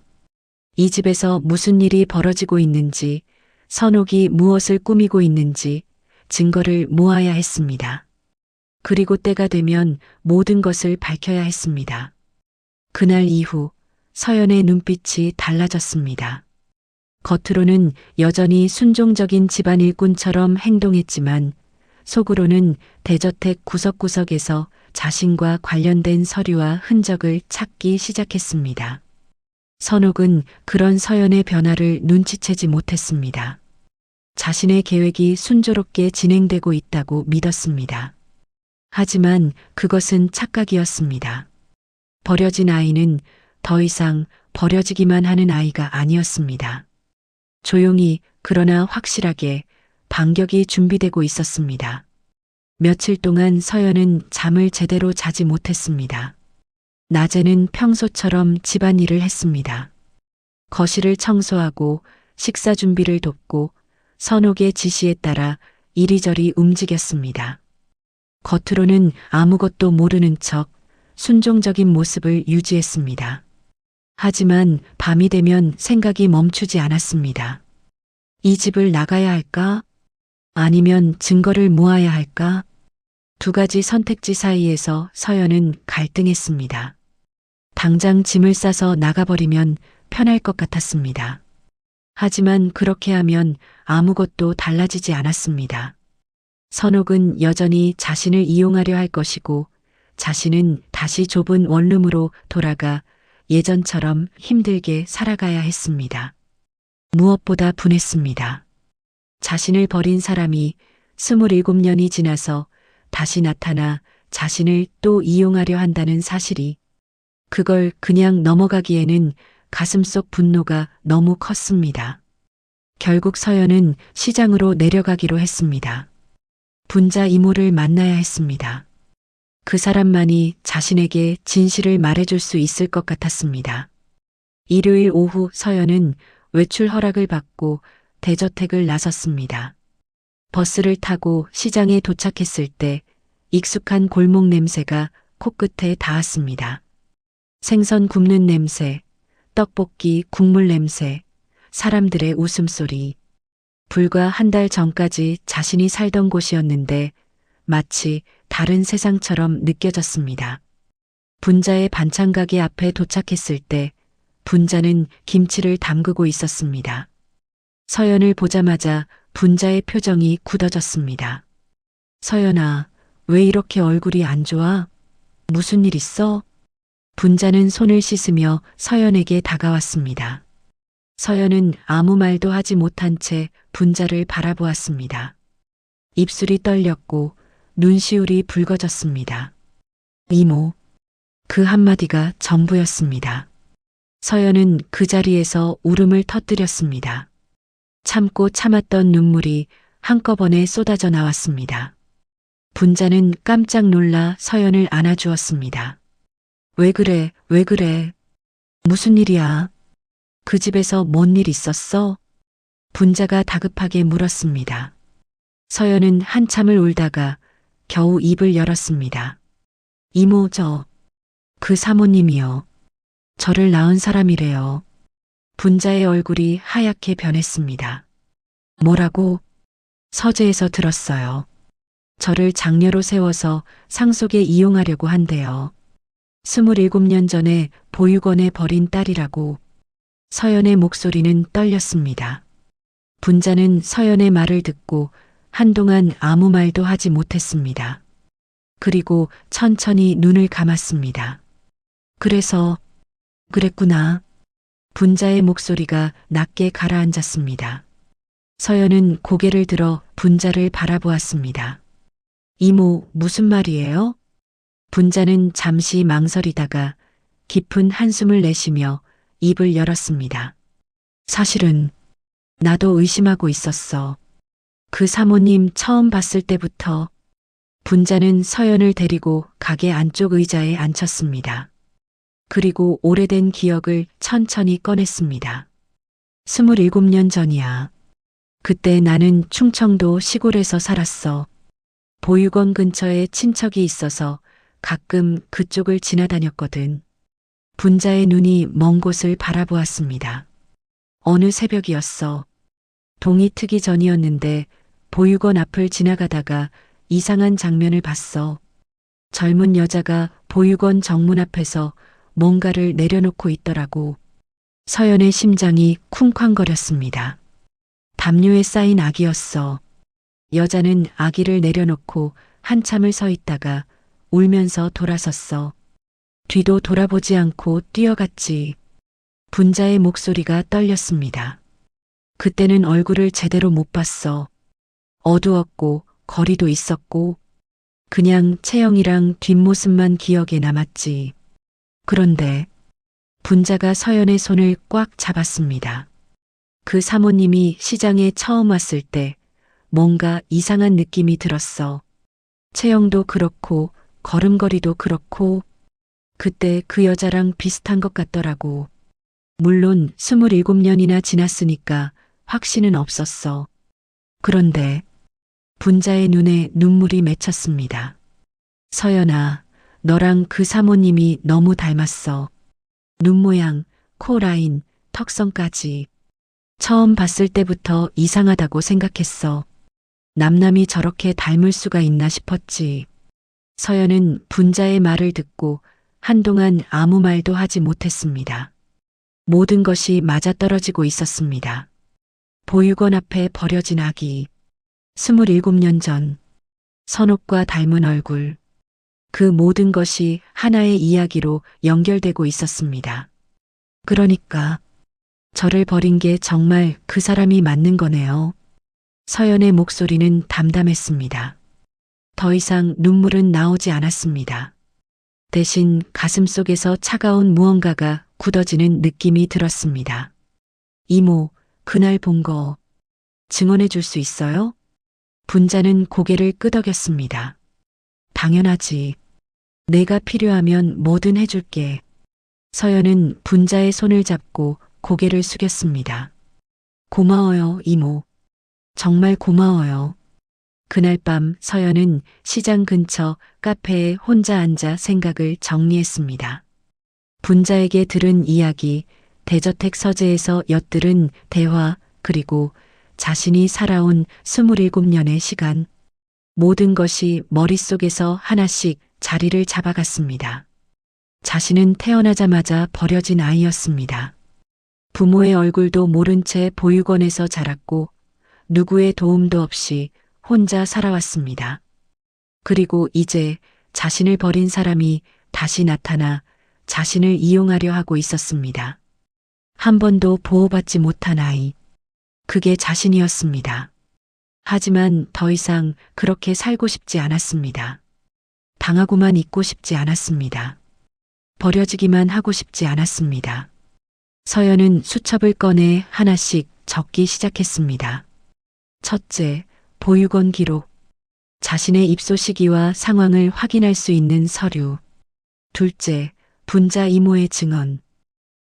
이 집에서 무슨 일이 벌어지고 있는지, 선옥이 무엇을 꾸미고 있는지 증거를 모아야 했습니다. 그리고 때가 되면 모든 것을 밝혀야 했습니다. 그날 이후 서연의 눈빛이 달라졌습니다. 겉으로는 여전히 순종적인 집안 일꾼처럼 행동했지만 속으로는 대저택 구석구석에서 자신과 관련된 서류와 흔적을 찾기 시작했습니다. 선옥은 그런 서연의 변화를 눈치채지 못했습니다. 자신의 계획이 순조롭게 진행되고 있다고 믿었습니다. 하지만 그것은 착각이었습니다. 버려진 아이는 더 이상 버려지기만 하는 아이가 아니었습니다. 조용히 그러나 확실하게 반격이 준비되고 있었습니다. 며칠 동안 서연은 잠을 제대로 자지 못했습니다. 낮에는 평소처럼 집안일을 했습니다. 거실을 청소하고 식사 준비를 돕고 선옥의 지시에 따라 이리저리 움직였습니다. 겉으로는 아무것도 모르는 척 순종적인 모습을 유지했습니다. 하지만 밤이 되면 생각이 멈추지 않았습니다. 이 집을 나가야 할까? 아니면 증거를 모아야 할까? 두 가지 선택지 사이에서 서연은 갈등했습니다. 당장 짐을 싸서 나가버리면 편할 것 같았습니다. 하지만 그렇게 하면 아무것도 달라지지 않았습니다. 선옥은 여전히 자신을 이용하려 할 것이고 자신은 다시 좁은 원룸으로 돌아가 예전처럼 힘들게 살아가야 했습니다. 무엇보다 분했습니다. 자신을 버린 사람이 27년이 지나서 다시 나타나 자신을 또 이용하려 한다는 사실이, 그걸 그냥 넘어가기에는 가슴속 분노가 너무 컸습니다. 결국 서연은 시장으로 내려가기로 했습니다. 분자 이모를 만나야 했습니다. 그 사람만이 자신에게 진실을 말해줄 수 있을 것 같았습니다. 일요일 오후 서연은 외출 허락을 받고 대저택을 나섰습니다. 버스를 타고 시장에 도착했을 때 익숙한 골목 냄새가 코끝에 닿았습니다. 생선 굽는 냄새, 떡볶이 국물 냄새, 사람들의 웃음소리. 불과 한 달 전까지 자신이 살던 곳이었는데 마치 다른 세상처럼 느껴졌습니다. 분자의 반찬 가게 앞에 도착했을 때 분자는 김치를 담그고 있었습니다. 서연을 보자마자 분자의 표정이 굳어졌습니다. 서연아, 왜 이렇게 얼굴이 안 좋아? 무슨 일 있어? 분자는 손을 씻으며 서연에게 다가왔습니다. 서연은 아무 말도 하지 못한 채 분자를 바라보았습니다. 입술이 떨렸고 눈시울이 붉어졌습니다. 이모. 그 한마디가 전부였습니다. 서연은 그 자리에서 울음을 터뜨렸습니다. 참고 참았던 눈물이 한꺼번에 쏟아져 나왔습니다. 분자는 깜짝 놀라 서연을 안아주었습니다. 왜 그래, 왜 그래? 무슨 일이야? 그 집에서 뭔 일 있었어? 분자가 다급하게 물었습니다. 서연은 한참을 울다가 겨우 입을 열었습니다. 이모, 그 사모님이요. 저를 낳은 사람이래요. 분자의 얼굴이 하얗게 변했습니다. 뭐라고? 서재에서 들었어요. 저를 장녀로 세워서 상속에 이용하려고 한대요. 27년 전에 보육원에 버린 딸이라고. 서연의 목소리는 떨렸습니다. 분자는 서연의 말을 듣고 한동안 아무 말도 하지 못했습니다. 그리고 천천히 눈을 감았습니다. 그래서, 그랬구나. 분자의 목소리가 낮게 가라앉았습니다. 서연은 고개를 들어 분자를 바라보았습니다. 이모, 무슨 말이에요? 분자는 잠시 망설이다가 깊은 한숨을 내쉬며 입을 열었습니다. 사실은 나도 의심하고 있었어. 그 사모님 처음 봤을 때부터. 분자는 서연을 데리고 가게 안쪽 의자에 앉혔습니다. 그리고 오래된 기억을 천천히 꺼냈습니다. 27년 전이야. 그때 나는 충청도 시골에서 살았어. 보육원 근처에 친척이 있어서 가끔 그쪽을 지나다녔거든. 분자의 눈이 먼 곳을 바라보았습니다. 어느 새벽이었어. 동이 트기 전이었는데 보육원 앞을 지나가다가 이상한 장면을 봤어. 젊은 여자가 보육원 정문 앞에서 뭔가를 내려놓고 있더라고. 서연의 심장이 쿵쾅거렸습니다. 담요에 쌓인 아기였어. 여자는 아기를 내려놓고 한참을 서 있다가 울면서 돌아섰어. 뒤도 돌아보지 않고 뛰어갔지. 분자의 목소리가 떨렸습니다. 그때는 얼굴을 제대로 못 봤어. 어두웠고 거리도 있었고 그냥 체형이랑 뒷모습만 기억에 남았지. 그런데 분자가 서연의 손을 꽉 잡았습니다. 그 사모님이 시장에 처음 왔을 때 뭔가 이상한 느낌이 들었어. 체형도 그렇고 걸음걸이도 그렇고 그때 그 여자랑 비슷한 것 같더라고. 물론 27년이나 지났으니까 확신은 없었어. 그런데 분자의 눈에 눈물이 맺혔습니다. 서연아, 너랑 그 사모님이 너무 닮았어. 눈 모양, 코 라인, 턱선까지. 처음 봤을 때부터 이상하다고 생각했어. 남남이 저렇게 닮을 수가 있나 싶었지. 서연은 분자의 말을 듣고 한동안 아무 말도 하지 못했습니다. 모든 것이 맞아떨어지고 있었습니다. 보육원 앞에 버려진 아기, 27년 전, 선옥과 닮은 얼굴, 그 모든 것이 하나의 이야기로 연결되고 있었습니다. 그러니까 저를 버린 게 정말 그 사람이 맞는 거네요. 서연의 목소리는 담담했습니다. 더 이상 눈물은 나오지 않았습니다. 대신 가슴속에서 차가운 무언가가 굳어지는 느낌이 들었습니다. 이모, 그날 본 거 증언해 줄 수 있어요? 분자는 고개를 끄덕였습니다. 당연하지. 내가 필요하면 뭐든 해줄게. 서연은 분자의 손을 잡고 고개를 숙였습니다. 고마워요, 이모. 정말 고마워요. 그날 밤 서연은 시장 근처 카페에 혼자 앉아 생각을 정리했습니다. 분자에게 들은 이야기, 대저택 서재에서 엿들은 대화, 그리고 자신이 살아온 27년의 시간. 모든 것이 머릿속에서 하나씩 자리를 잡아갔습니다. 자신은 태어나자마자 버려진 아이였습니다. 부모의 얼굴도 모른 채 보육원에서 자랐고 누구의 도움도 없이 혼자 살아왔습니다. 그리고 이제 자신을 버린 사람이 다시 나타나 자신을 이용하려 하고 있었습니다. 한 번도 보호받지 못한 아이. 그게 자신이었습니다. 하지만 더 이상 그렇게 살고 싶지 않았습니다. 당하고만 있고 싶지 않았습니다. 버려지기만 하고 싶지 않았습니다. 서연은 수첩을 꺼내 하나씩 적기 시작했습니다. 첫째, 보육원 기록. 자신의 입소 시기와 상황을 확인할 수 있는 서류. 둘째, 분자 이모의 증언.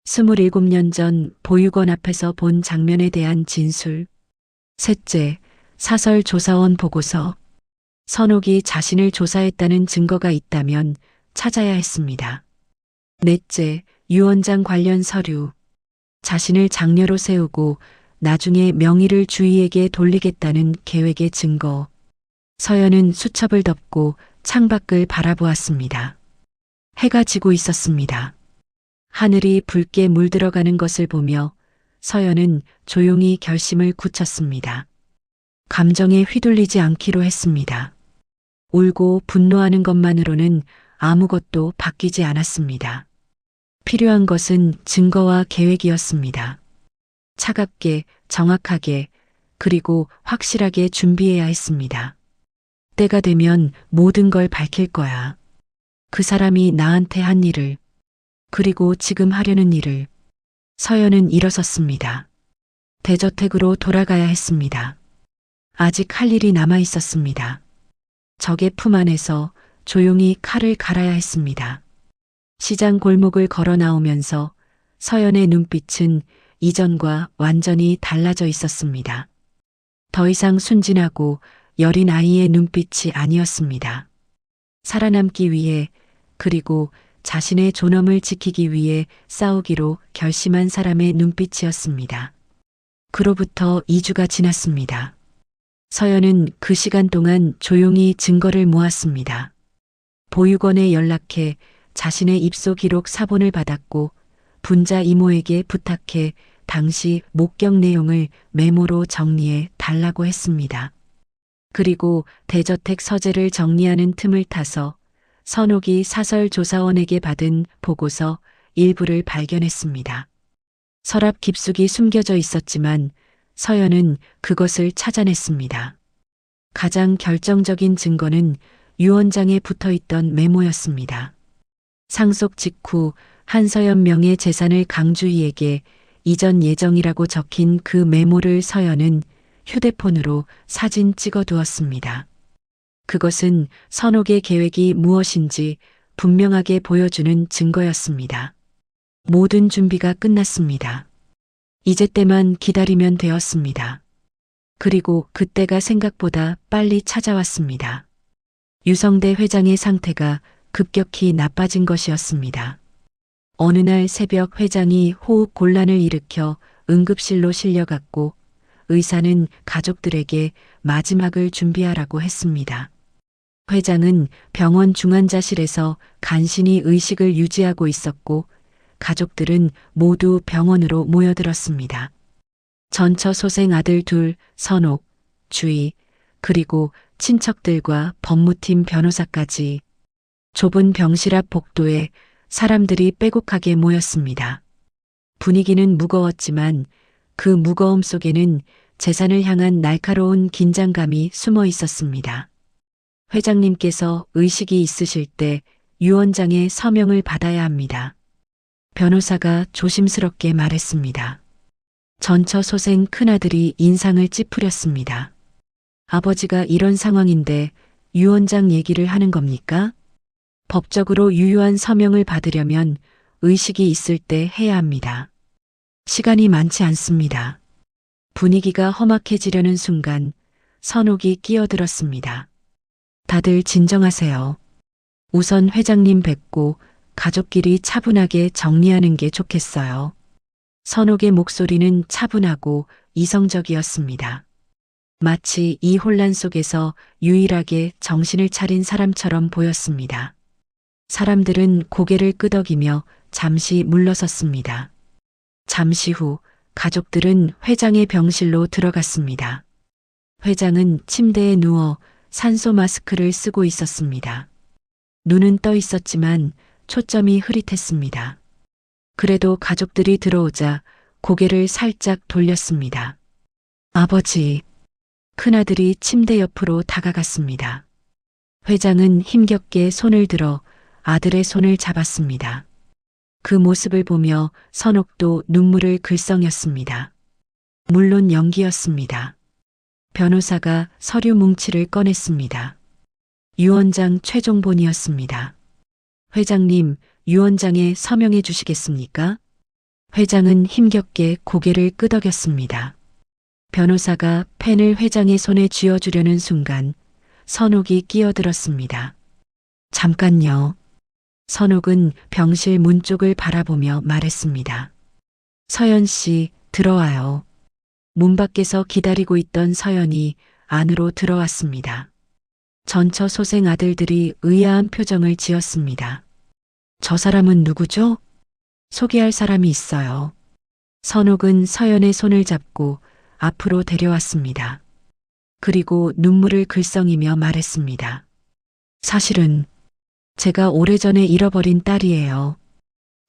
27년 전 보육원 앞에서 본 장면에 대한 진술. 셋째, 사설 조사원 보고서. 선옥이 자신을 조사했다는 증거가 있다면 찾아야 했습니다. 넷째, 유원장 관련 서류. 자신을 장녀로 세우고 나중에 명의를 주위에게 돌리겠다는 계획의 증거. 서연은 수첩을 덮고 창밖을 바라보았습니다. 해가 지고 있었습니다. 하늘이 붉게 물들어가는 것을 보며 서연은 조용히 결심을 굳혔습니다. 감정에 휘둘리지 않기로 했습니다. 울고 분노하는 것만으로는 아무것도 바뀌지 않았습니다. 필요한 것은 증거와 계획이었습니다. 차갑게, 정확하게, 그리고 확실하게 준비해야 했습니다. 때가 되면 모든 걸 밝힐 거야. 그 사람이 나한테 한 일을, 그리고 지금 하려는 일을. 서연은 일어섰습니다. 대저택으로 돌아가야 했습니다. 아직 할 일이 남아 있었습니다. 적의 품 안에서 조용히 칼을 갈아야 했습니다. 시장 골목을 걸어 나오면서 서연의 눈빛은 이전과 완전히 달라져 있었습니다. 더 이상 순진하고 여린 아이의 눈빛이 아니었습니다. 살아남기 위해, 그리고 자신의 존엄을 지키기 위해 싸우기로 결심한 사람의 눈빛이었습니다. 그로부터 2주가 지났습니다. 서연은 그 시간 동안 조용히 증거를 모았습니다. 보육원에 연락해 자신의 입소 기록 사본을 받았고 분자 이모에게 부탁해 당시 목격 내용을 메모로 정리해 달라고 했습니다. 그리고 대저택 서재를 정리하는 틈을 타서 선옥이 사설조사원에게 받은 보고서 일부를 발견했습니다. 서랍 깊숙이 숨겨져 있었지만 서연은 그것을 찾아냈습니다. 가장 결정적인 증거는 유언장에 붙어있던 메모였습니다. 상속 직후 한서연 명의 재산을 강주희에게 이전 예정이라고 적힌 그 메모를 서연은 휴대폰으로 사진 찍어 두었습니다. 그것은 선옥의 계획이 무엇인지 분명하게 보여주는 증거였습니다. 모든 준비가 끝났습니다. 이제 때만 기다리면 되었습니다. 그리고 그때가 생각보다 빨리 찾아왔습니다. 유성대 회장의 상태가 급격히 나빠진 것이었습니다. 어느 날 새벽 회장이 호흡 곤란을 일으켜 응급실로 실려갔고 의사는 가족들에게 마지막을 준비하라고 했습니다. 회장은 병원 중환자실에서 간신히 의식을 유지하고 있었고 가족들은 모두 병원으로 모여들었습니다. 전처 소생 아들 둘, 선옥, 주희, 그리고 친척들과 법무팀 변호사까지 좁은 병실 앞 복도에 사람들이 빼곡하게 모였습니다. 분위기는 무거웠지만 그 무거움 속에는 재산을 향한 날카로운 긴장감이 숨어 있었습니다. 회장님께서 의식이 있으실 때 유언장의 서명을 받아야 합니다. 변호사가 조심스럽게 말했습니다. 전처 소생 큰아들이 인상을 찌푸렸습니다. 아버지가 이런 상황인데 유언장 얘기를 하는 겁니까? 법적으로 유효한 서명을 받으려면 의식이 있을 때 해야 합니다. 시간이 많지 않습니다. 분위기가 험악해지려는 순간 선옥이 끼어들었습니다. 다들 진정하세요. 우선 회장님 뵙고 가족끼리 차분하게 정리하는 게 좋겠어요. 선옥의 목소리는 차분하고 이성적이었습니다. 마치 이 혼란 속에서 유일하게 정신을 차린 사람처럼 보였습니다. 사람들은 고개를 끄덕이며 잠시 물러섰습니다. 잠시 후 가족들은 회장의 병실로 들어갔습니다. 회장은 침대에 누워 산소 마스크를 쓰고 있었습니다. 눈은 떠 있었지만 초점이 흐릿했습니다. 그래도 가족들이 들어오자 고개를 살짝 돌렸습니다. 아버지, 큰아들이 침대 옆으로 다가갔습니다. 회장은 힘겹게 손을 들어 아들의 손을 잡았습니다. 그 모습을 보며 선옥도 눈물을 글썽였습니다. 물론 연기였습니다. 변호사가 서류 뭉치를 꺼냈습니다. 유언장 최종본이었습니다. 회장님, 유언장에 서명해 주시겠습니까? 회장은 힘겹게 고개를 끄덕였습니다. 변호사가 펜을 회장의 손에 쥐어주려는 순간 선옥이 끼어들었습니다. 잠깐요. 선옥은 병실 문 쪽을 바라보며 말했습니다. 서연 씨, 들어와요. 문 밖에서 기다리고 있던 서연이 안으로 들어왔습니다. 전처 소생 아들들이 의아한 표정을 지었습니다. 저 사람은 누구죠? 소개할 사람이 있어요. 선옥은 서연의 손을 잡고 앞으로 데려왔습니다. 그리고 눈물을 글썽이며 말했습니다. 사실은 제가 오래전에 잃어버린 딸이에요.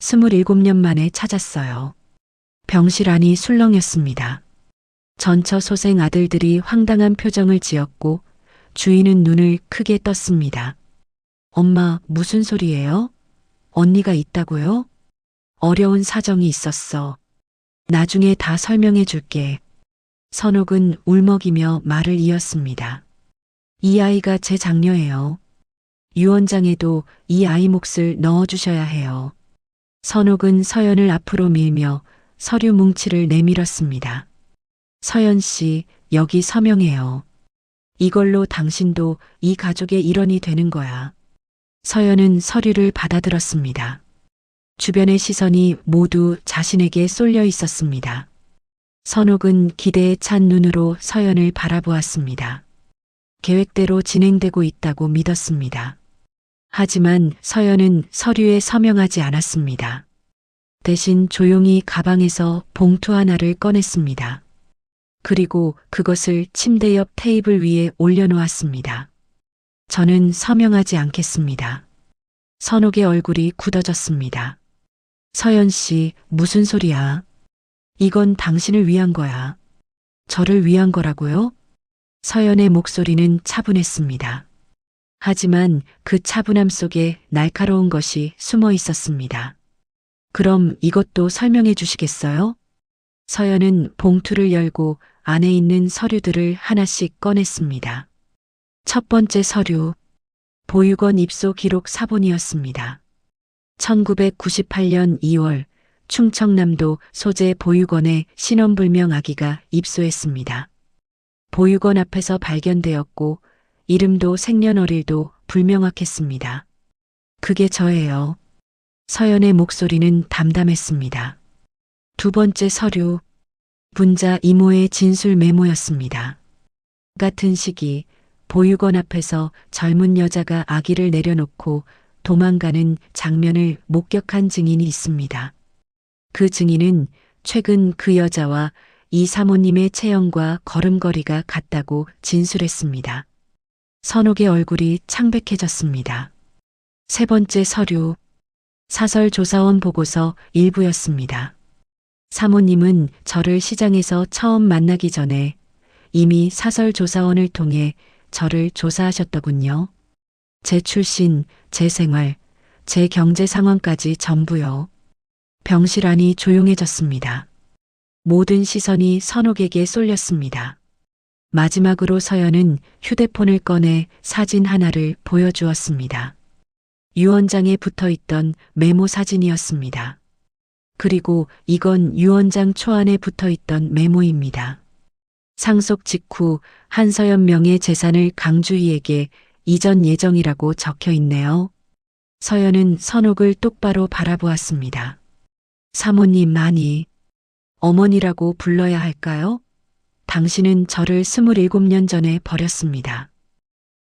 27년 만에 찾았어요. 병실 안이 술렁였습니다. 전처 소생 아들들이 황당한 표정을 지었고 주인은 눈을 크게 떴습니다. 엄마, 무슨 소리예요? 언니가 있다고요? 어려운 사정이 있었어. 나중에 다 설명해 줄게. 선옥은 울먹이며 말을 이었습니다. 이 아이가 제 장녀예요. 유언장에도 이 아이 몫을 넣어주셔야 해요. 선옥은 서연을 앞으로 밀며 서류 뭉치를 내밀었습니다. 서연 씨, 여기 서명해요. 이걸로 당신도 이 가족의 일원이 되는 거야. 서연은 서류를 받아들었습니다. 주변의 시선이 모두 자신에게 쏠려 있었습니다. 선옥은 기대에 찬 눈으로 서연을 바라보았습니다. 계획대로 진행되고 있다고 믿었습니다. 하지만 서연은 서류에 서명하지 않았습니다. 대신 조용히 가방에서 봉투 하나를 꺼냈습니다. 그리고 그것을 침대 옆 테이블 위에 올려놓았습니다. 저는 서명하지 않겠습니다. 선옥의 얼굴이 굳어졌습니다. 서연 씨, 무슨 소리야? 이건 당신을 위한 거야. 저를 위한 거라고요? 서연의 목소리는 차분했습니다. 하지만 그 차분함 속에 날카로운 것이 숨어 있었습니다. 그럼 이것도 설명해 주시겠어요? 서연은 봉투를 열고 안에 있는 서류들을 하나씩 꺼냈습니다. 첫 번째 서류, 보육원 입소 기록 사본이었습니다. 1998년 2월 충청남도 소재 보육원에 신원불명 아기가 입소했습니다. 보육원 앞에서 발견되었고 이름도 생년월일도 불명확했습니다. 그게 저예요. 서연의 목소리는 담담했습니다. 두 번째 서류, 분자 이모의 진술 메모였습니다. 같은 시기 보육원 앞에서 젊은 여자가 아기를 내려놓고 도망가는 장면을 목격한 증인이 있습니다. 그 증인은 최근 그 여자와 이 사모님의 체형과 걸음걸이가 같다고 진술했습니다. 선옥의 얼굴이 창백해졌습니다. 세 번째 서류, 사설조사원 보고서 일부였습니다. 사모님은 저를 시장에서 처음 만나기 전에 이미 사설조사원을 통해 저를 조사하셨더군요. 제 출신, 제 생활, 제 경제 상황까지 전부요. 병실 안이 조용해졌습니다. 모든 시선이 선옥에게 쏠렸습니다. 마지막으로 서연은 휴대폰을 꺼내 사진 하나를 보여주었습니다. 유 원장에 붙어 있던 메모 사진이었습니다. 그리고 이건 유 원장 초안에 붙어 있던 메모입니다. 상속 직후 한서연 명의 재산을 강주희에게 이전 예정이라고 적혀 있네요. 서연은 선옥을 똑바로 바라보았습니다. 사모님, 아니, 어머니라고 불러야 할까요? 당신은 저를 27년 전에 버렸습니다.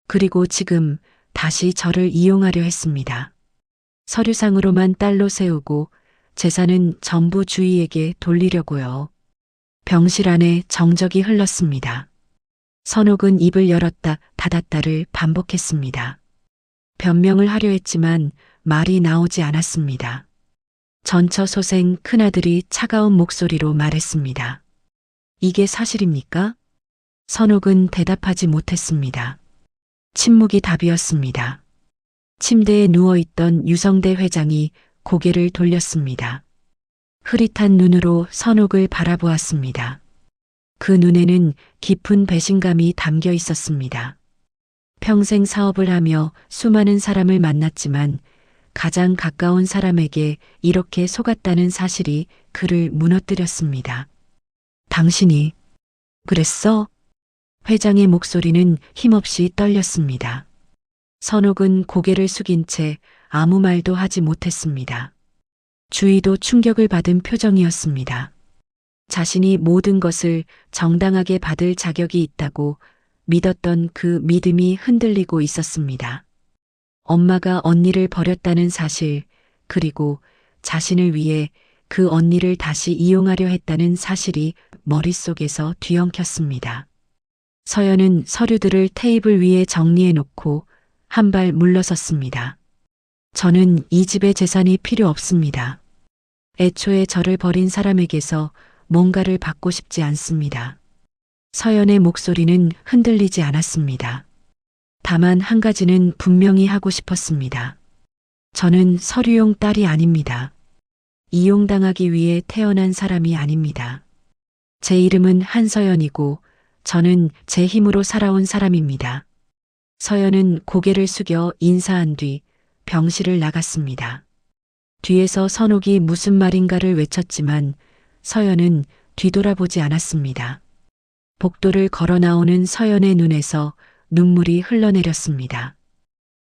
그리고 지금 다시 저를 이용하려 했습니다. 서류상으로만 딸로 세우고 재산은 전부 주희에게 돌리려고요. 병실 안에 정적이 흘렀습니다. 선옥은 입을 열었다 닫았다를 반복했습니다. 변명을 하려 했지만 말이 나오지 않았습니다. 전처소생 큰아들이 차가운 목소리로 말했습니다. 이게 사실입니까? 선옥은 대답하지 못했습니다. 침묵이 답이었습니다. 침대에 누워있던 유성대 회장이 고개를 돌렸습니다. 흐릿한 눈으로 선옥을 바라보았습니다. 그 눈에는 깊은 배신감이 담겨 있었습니다. 평생 사업을 하며 수많은 사람을 만났지만 가장 가까운 사람에게 이렇게 속았다는 사실이 그를 무너뜨렸습니다. 당신이 그랬어? 회장의 목소리는 힘없이 떨렸습니다. 선옥은 고개를 숙인 채 아무 말도 하지 못했습니다. 주희도 충격을 받은 표정이었습니다. 자신이 모든 것을 정당하게 받을 자격이 있다고 믿었던 그 믿음이 흔들리고 있었습니다. 엄마가 언니를 버렸다는 사실, 그리고 자신을 위해 그 언니를 다시 이용하려 했다는 사실이 머릿속에서 뒤엉켰습니다. 서연은 서류들을 테이블 위에 정리해 놓고 한 발 물러섰습니다. 저는 이 집의 재산이 필요 없습니다. 애초에 저를 버린 사람에게서 뭔가를 받고 싶지 않습니다. 서연의 목소리는 흔들리지 않았습니다. 다만 한 가지는 분명히 하고 싶었습니다. 저는 서류용 딸이 아닙니다. 이용당하기 위해 태어난 사람이 아닙니다. 제 이름은 한서연이고 저는 제 힘으로 살아온 사람입니다. 서연은 고개를 숙여 인사한 뒤 병실을 나갔습니다. 뒤에서 선옥이 무슨 말인가를 외쳤지만 서연은 뒤돌아보지 않았습니다. 복도를 걸어 나오는 서연의 눈에서 눈물이 흘러내렸습니다.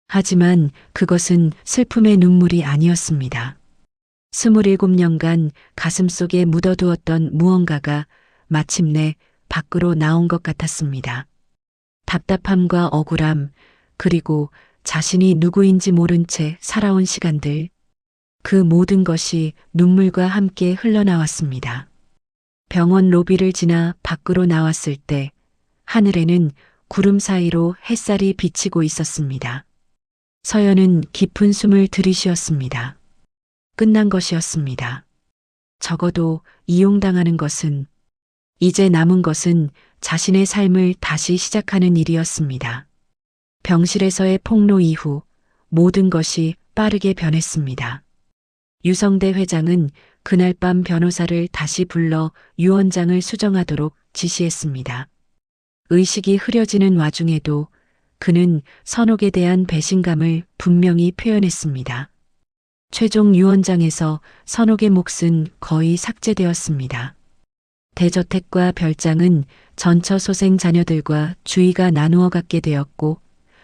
하지만 그것은 슬픔의 눈물이 아니었습니다. 27년간 가슴속에 묻어두었던 무언가가 마침내 밖으로 나온 것 같았습니다. 답답함과 억울함, 그리고 자신이 누구인지 모른 채 살아온 시간들, 그 모든 것이 눈물과 함께 흘러나왔습니다. 병원 로비를 지나 밖으로 나왔을 때 하늘에는 구름 사이로 햇살이 비치고 있었습니다. 서연은 깊은 숨을 들이쉬었습니다. 끝난 것이었습니다. 적어도 이용당하는 것은, 이제 남은 것은 자신의 삶을 다시 시작하는 일이었습니다. 병실에서의 폭로 이후 모든 것이 빠르게 변했습니다. 유성대 회장은 그날 밤 변호사를 다시 불러 유 원장을 수정하도록 지시했습니다. 의식이 흐려지는 와중에도 그는 선옥에 대한 배신감을 분명히 표현했습니다. 최종 유 원장에서 선옥의 몫은 거의 삭제되었습니다. 대저택과 별장은 전처소생 자녀들과 주희가 나누어 갖게 되었고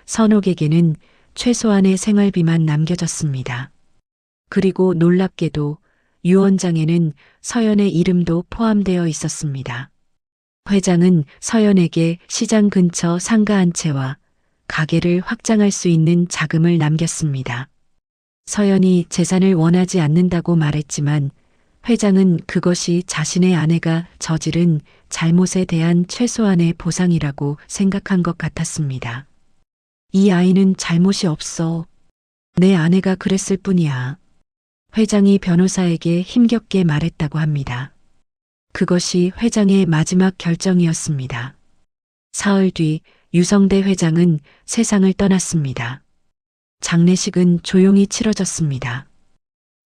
선옥에게는 최소한의 생활비만 남겨졌습니다. 그리고 놀랍게도 유 원장에는 서연의 이름도 포함되어 있었습니다. 회장은 서연에게 시장 근처 상가 한 채와 가게를 확장할 수 있는 자금을 남겼습니다. 서연이 재산을 원하지 않는다고 말했지만 회장은 그것이 자신의 아내가 저지른 잘못에 대한 최소한의 보상이라고 생각한 것 같았습니다. 이 아이는 잘못이 없어. 내 아내가 그랬을 뿐이야. 회장이 변호사에게 힘겹게 말했다고 합니다. 그것이 회장의 마지막 결정이었습니다. 사흘 뒤 유성대 회장은 세상을 떠났습니다. 장례식은 조용히 치러졌습니다.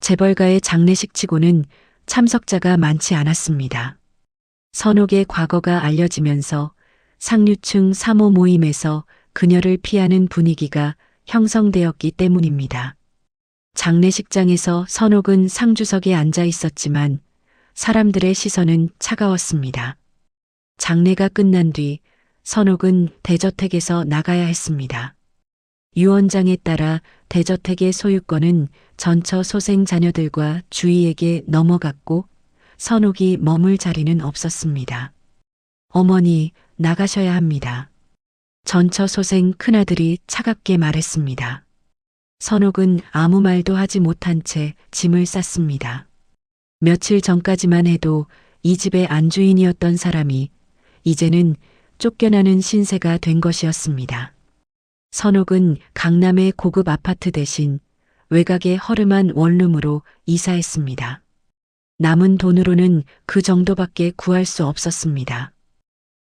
재벌가의 장례식치고는 참석자가 많지 않았습니다. 선옥의 과거가 알려지면서 상류층 사모 모임에서 그녀를 피하는 분위기가 형성되었기 때문입니다. 장례식장에서 선옥은 상주석에 앉아 있었지만 사람들의 시선은 차가웠습니다. 장례가 끝난 뒤 선옥은 대저택에서 나가야 했습니다. 유언장에 따라 대저택의 소유권은 전처 소생 자녀들과 주위에게 넘어갔고 선옥이 머물 자리는 없었습니다. 어머니, 나가셔야 합니다. 전처 소생 큰아들이 차갑게 말했습니다. 선옥은 아무 말도 하지 못한 채 짐을 쌌습니다. 며칠 전까지만 해도 이 집의 안주인이었던 사람이 이제는 쫓겨나는 신세가 된 것이었습니다. 선옥은 강남의 고급 아파트 대신 외곽의 허름한 원룸으로 이사했습니다. 남은 돈으로는 그 정도밖에 구할 수 없었습니다.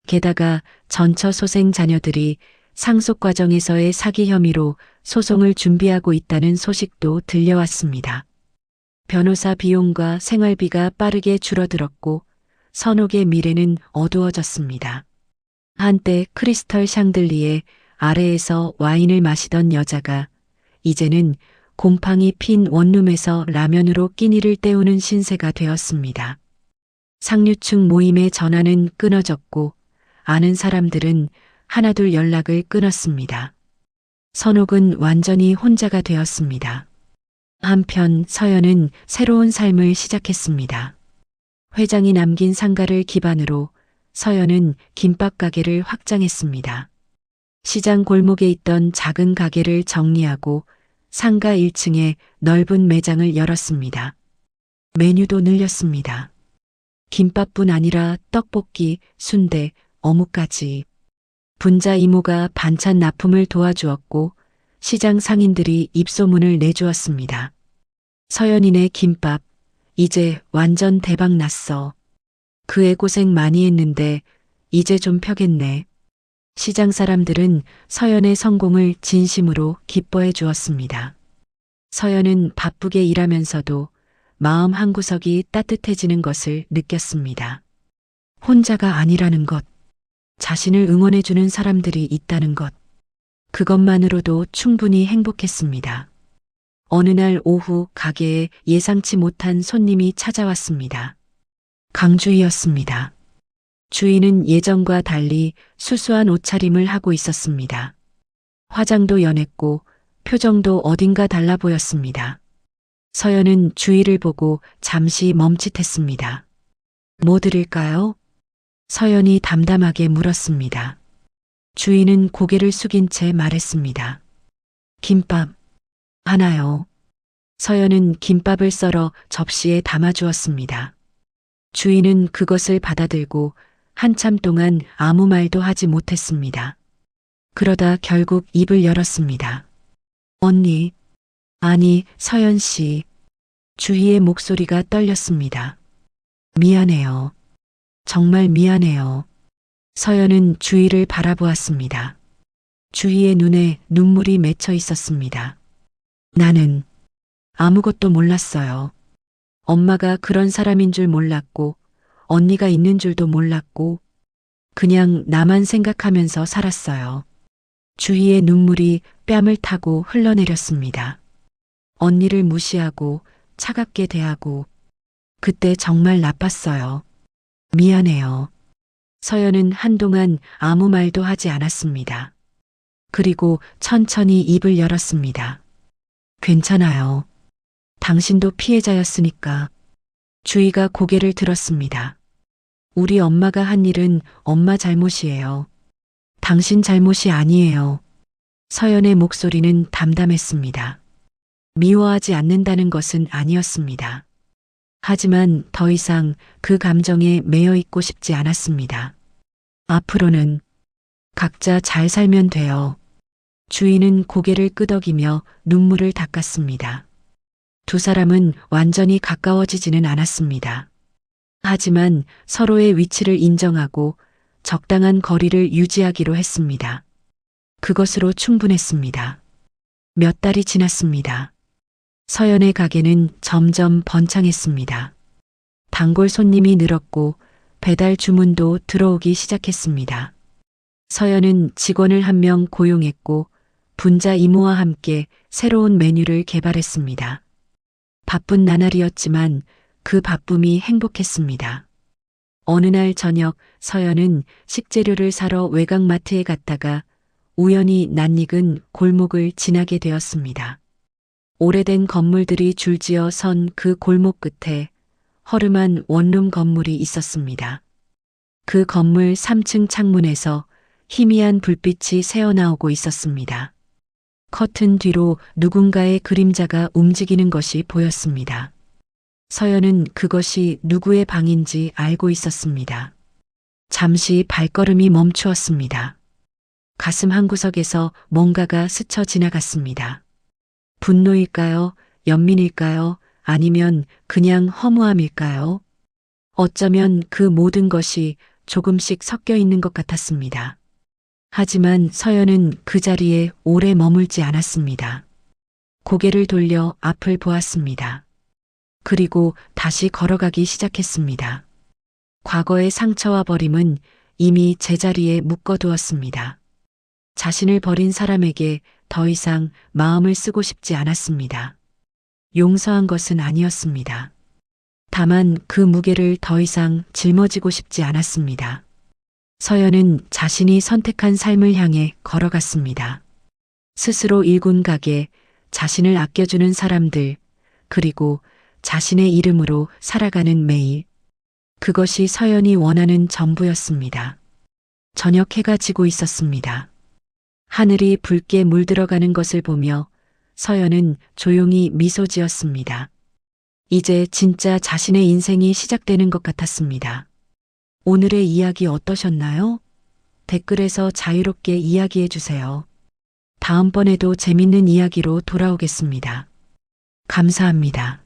게다가 전처 소생 자녀들이 상속 과정에서의 사기 혐의로 소송을 준비하고 있다는 소식도 들려왔습니다. 변호사 비용과 생활비가 빠르게 줄어들었고 선옥의 미래는 어두워졌습니다. 한때 크리스털 샹들리에 아래에서 와인을 마시던 여자가 이제는 곰팡이 핀 원룸에서 라면으로 끼니를 때우는 신세가 되었습니다. 상류층 모임의 전화는 끊어졌고 아는 사람들은 하나둘 연락을 끊었습니다. 선옥은 완전히 혼자가 되었습니다. 한편 서연은 새로운 삶을 시작했습니다. 회장이 남긴 상가를 기반으로 서연은 김밥 가게를 확장했습니다. 시장 골목에 있던 작은 가게를 정리하고 상가 1층에 넓은 매장을 열었습니다. 메뉴도 늘렸습니다. 김밥뿐 아니라 떡볶이, 순대, 어묵까지. 분자 이모가 반찬 납품을 도와주었고 시장 상인들이 입소문을 내주었습니다. 서연이네 김밥, 이제 완전 대박 났어. 그 애 고생 많이 했는데 이제 좀 펴겠네. 시장 사람들은 서연의 성공을 진심으로 기뻐해 주었습니다. 서연은 바쁘게 일하면서도 마음 한구석이 따뜻해지는 것을 느꼈습니다. 혼자가 아니라는 것, 자신을 응원해 주는 사람들이 있다는 것, 그것만으로도 충분히 행복했습니다. 어느 날 오후 가게에 예상치 못한 손님이 찾아왔습니다. 강주희였습니다. 주희는 예전과 달리 수수한 옷차림을 하고 있었습니다. 화장도 연했고 표정도 어딘가 달라 보였습니다. 서연은 주희를 보고 잠시 멈칫했습니다. 뭐 드릴까요? 서연이 담담하게 물었습니다. 주희는 고개를 숙인 채 말했습니다. 김밥 하나요. 서연은 김밥을 썰어 접시에 담아주었습니다. 주희는 그것을 받아들고 한참 동안 아무 말도 하지 못했습니다. 그러다 결국 입을 열었습니다. 언니, 아니 서연 씨. 주희의 목소리가 떨렸습니다. 미안해요. 정말 미안해요. 서연은 주희를 바라보았습니다. 주희의 눈에 눈물이 맺혀 있었습니다. 나는 아무것도 몰랐어요. 엄마가 그런 사람인 줄 몰랐고 언니가 있는 줄도 몰랐고 그냥 나만 생각하면서 살았어요. 주희의 눈물이 뺨을 타고 흘러내렸습니다. 언니를 무시하고 차갑게 대하고 그때 정말 나빴어요. 미안해요. 서연은 한동안 아무 말도 하지 않았습니다. 그리고 천천히 입을 열었습니다. 괜찮아요. 당신도 피해자였으니까. 주희가 고개를 들었습니다. 우리 엄마가 한 일은 엄마 잘못이에요. 당신 잘못이 아니에요. 서연의 목소리는 담담했습니다. 미워하지 않는다는 것은 아니었습니다. 하지만 더 이상 그 감정에 매여 있고 싶지 않았습니다. 앞으로는 각자 잘 살면 돼요. 주희는 고개를 끄덕이며 눈물을 닦았습니다. 두 사람은 완전히 가까워지지는 않았습니다. 하지만 서로의 위치를 인정하고 적당한 거리를 유지하기로 했습니다. 그것으로 충분했습니다. 몇 달이 지났습니다. 서연의 가게는 점점 번창했습니다. 단골 손님이 늘었고 배달 주문도 들어오기 시작했습니다. 서연은 직원을 한 명 고용했고 분자 이모와 함께 새로운 메뉴를 개발했습니다. 바쁜 나날이었지만 그 바쁨이 행복했습니다. 어느 날 저녁 서연은 식재료를 사러 외곽마트에 갔다가 우연히 낯익은 골목을 지나게 되었습니다. 오래된 건물들이 줄지어 선 그 골목 끝에 허름한 원룸 건물이 있었습니다. 그 건물 3층 창문에서 희미한 불빛이 새어나오고 있었습니다. 커튼 뒤로 누군가의 그림자가 움직이는 것이 보였습니다. 서연은 그것이 누구의 방인지 알고 있었습니다. 잠시 발걸음이 멈추었습니다. 가슴 한구석에서 뭔가가 스쳐 지나갔습니다. 분노일까요? 연민일까요? 아니면 그냥 허무함일까요? 어쩌면 그 모든 것이 조금씩 섞여 있는 것 같았습니다. 하지만 서연은 그 자리에 오래 머물지 않았습니다. 고개를 돌려 앞을 보았습니다. 그리고 다시 걸어가기 시작했습니다. 과거의 상처와 버림은 이미 제자리에 묶어두었습니다. 자신을 버린 사람에게 더 이상 마음을 쓰고 싶지 않았습니다. 용서한 것은 아니었습니다. 다만 그 무게를 더 이상 짊어지고 싶지 않았습니다. 서연은 자신이 선택한 삶을 향해 걸어갔습니다. 스스로 일군 가게, 자신을 아껴주는 사람들, 그리고 자신의 이름으로 살아가는 매일. 그것이 서연이 원하는 전부였습니다. 저녁 해가 지고 있었습니다. 하늘이 붉게 물들어가는 것을 보며 서연은 조용히 미소 지었습니다. 이제 진짜 자신의 인생이 시작되는 것 같았습니다. 오늘의 이야기 어떠셨나요? 댓글에서 자유롭게 이야기해 주세요. 다음번에도 재밌는 이야기로 돌아오겠습니다. 감사합니다.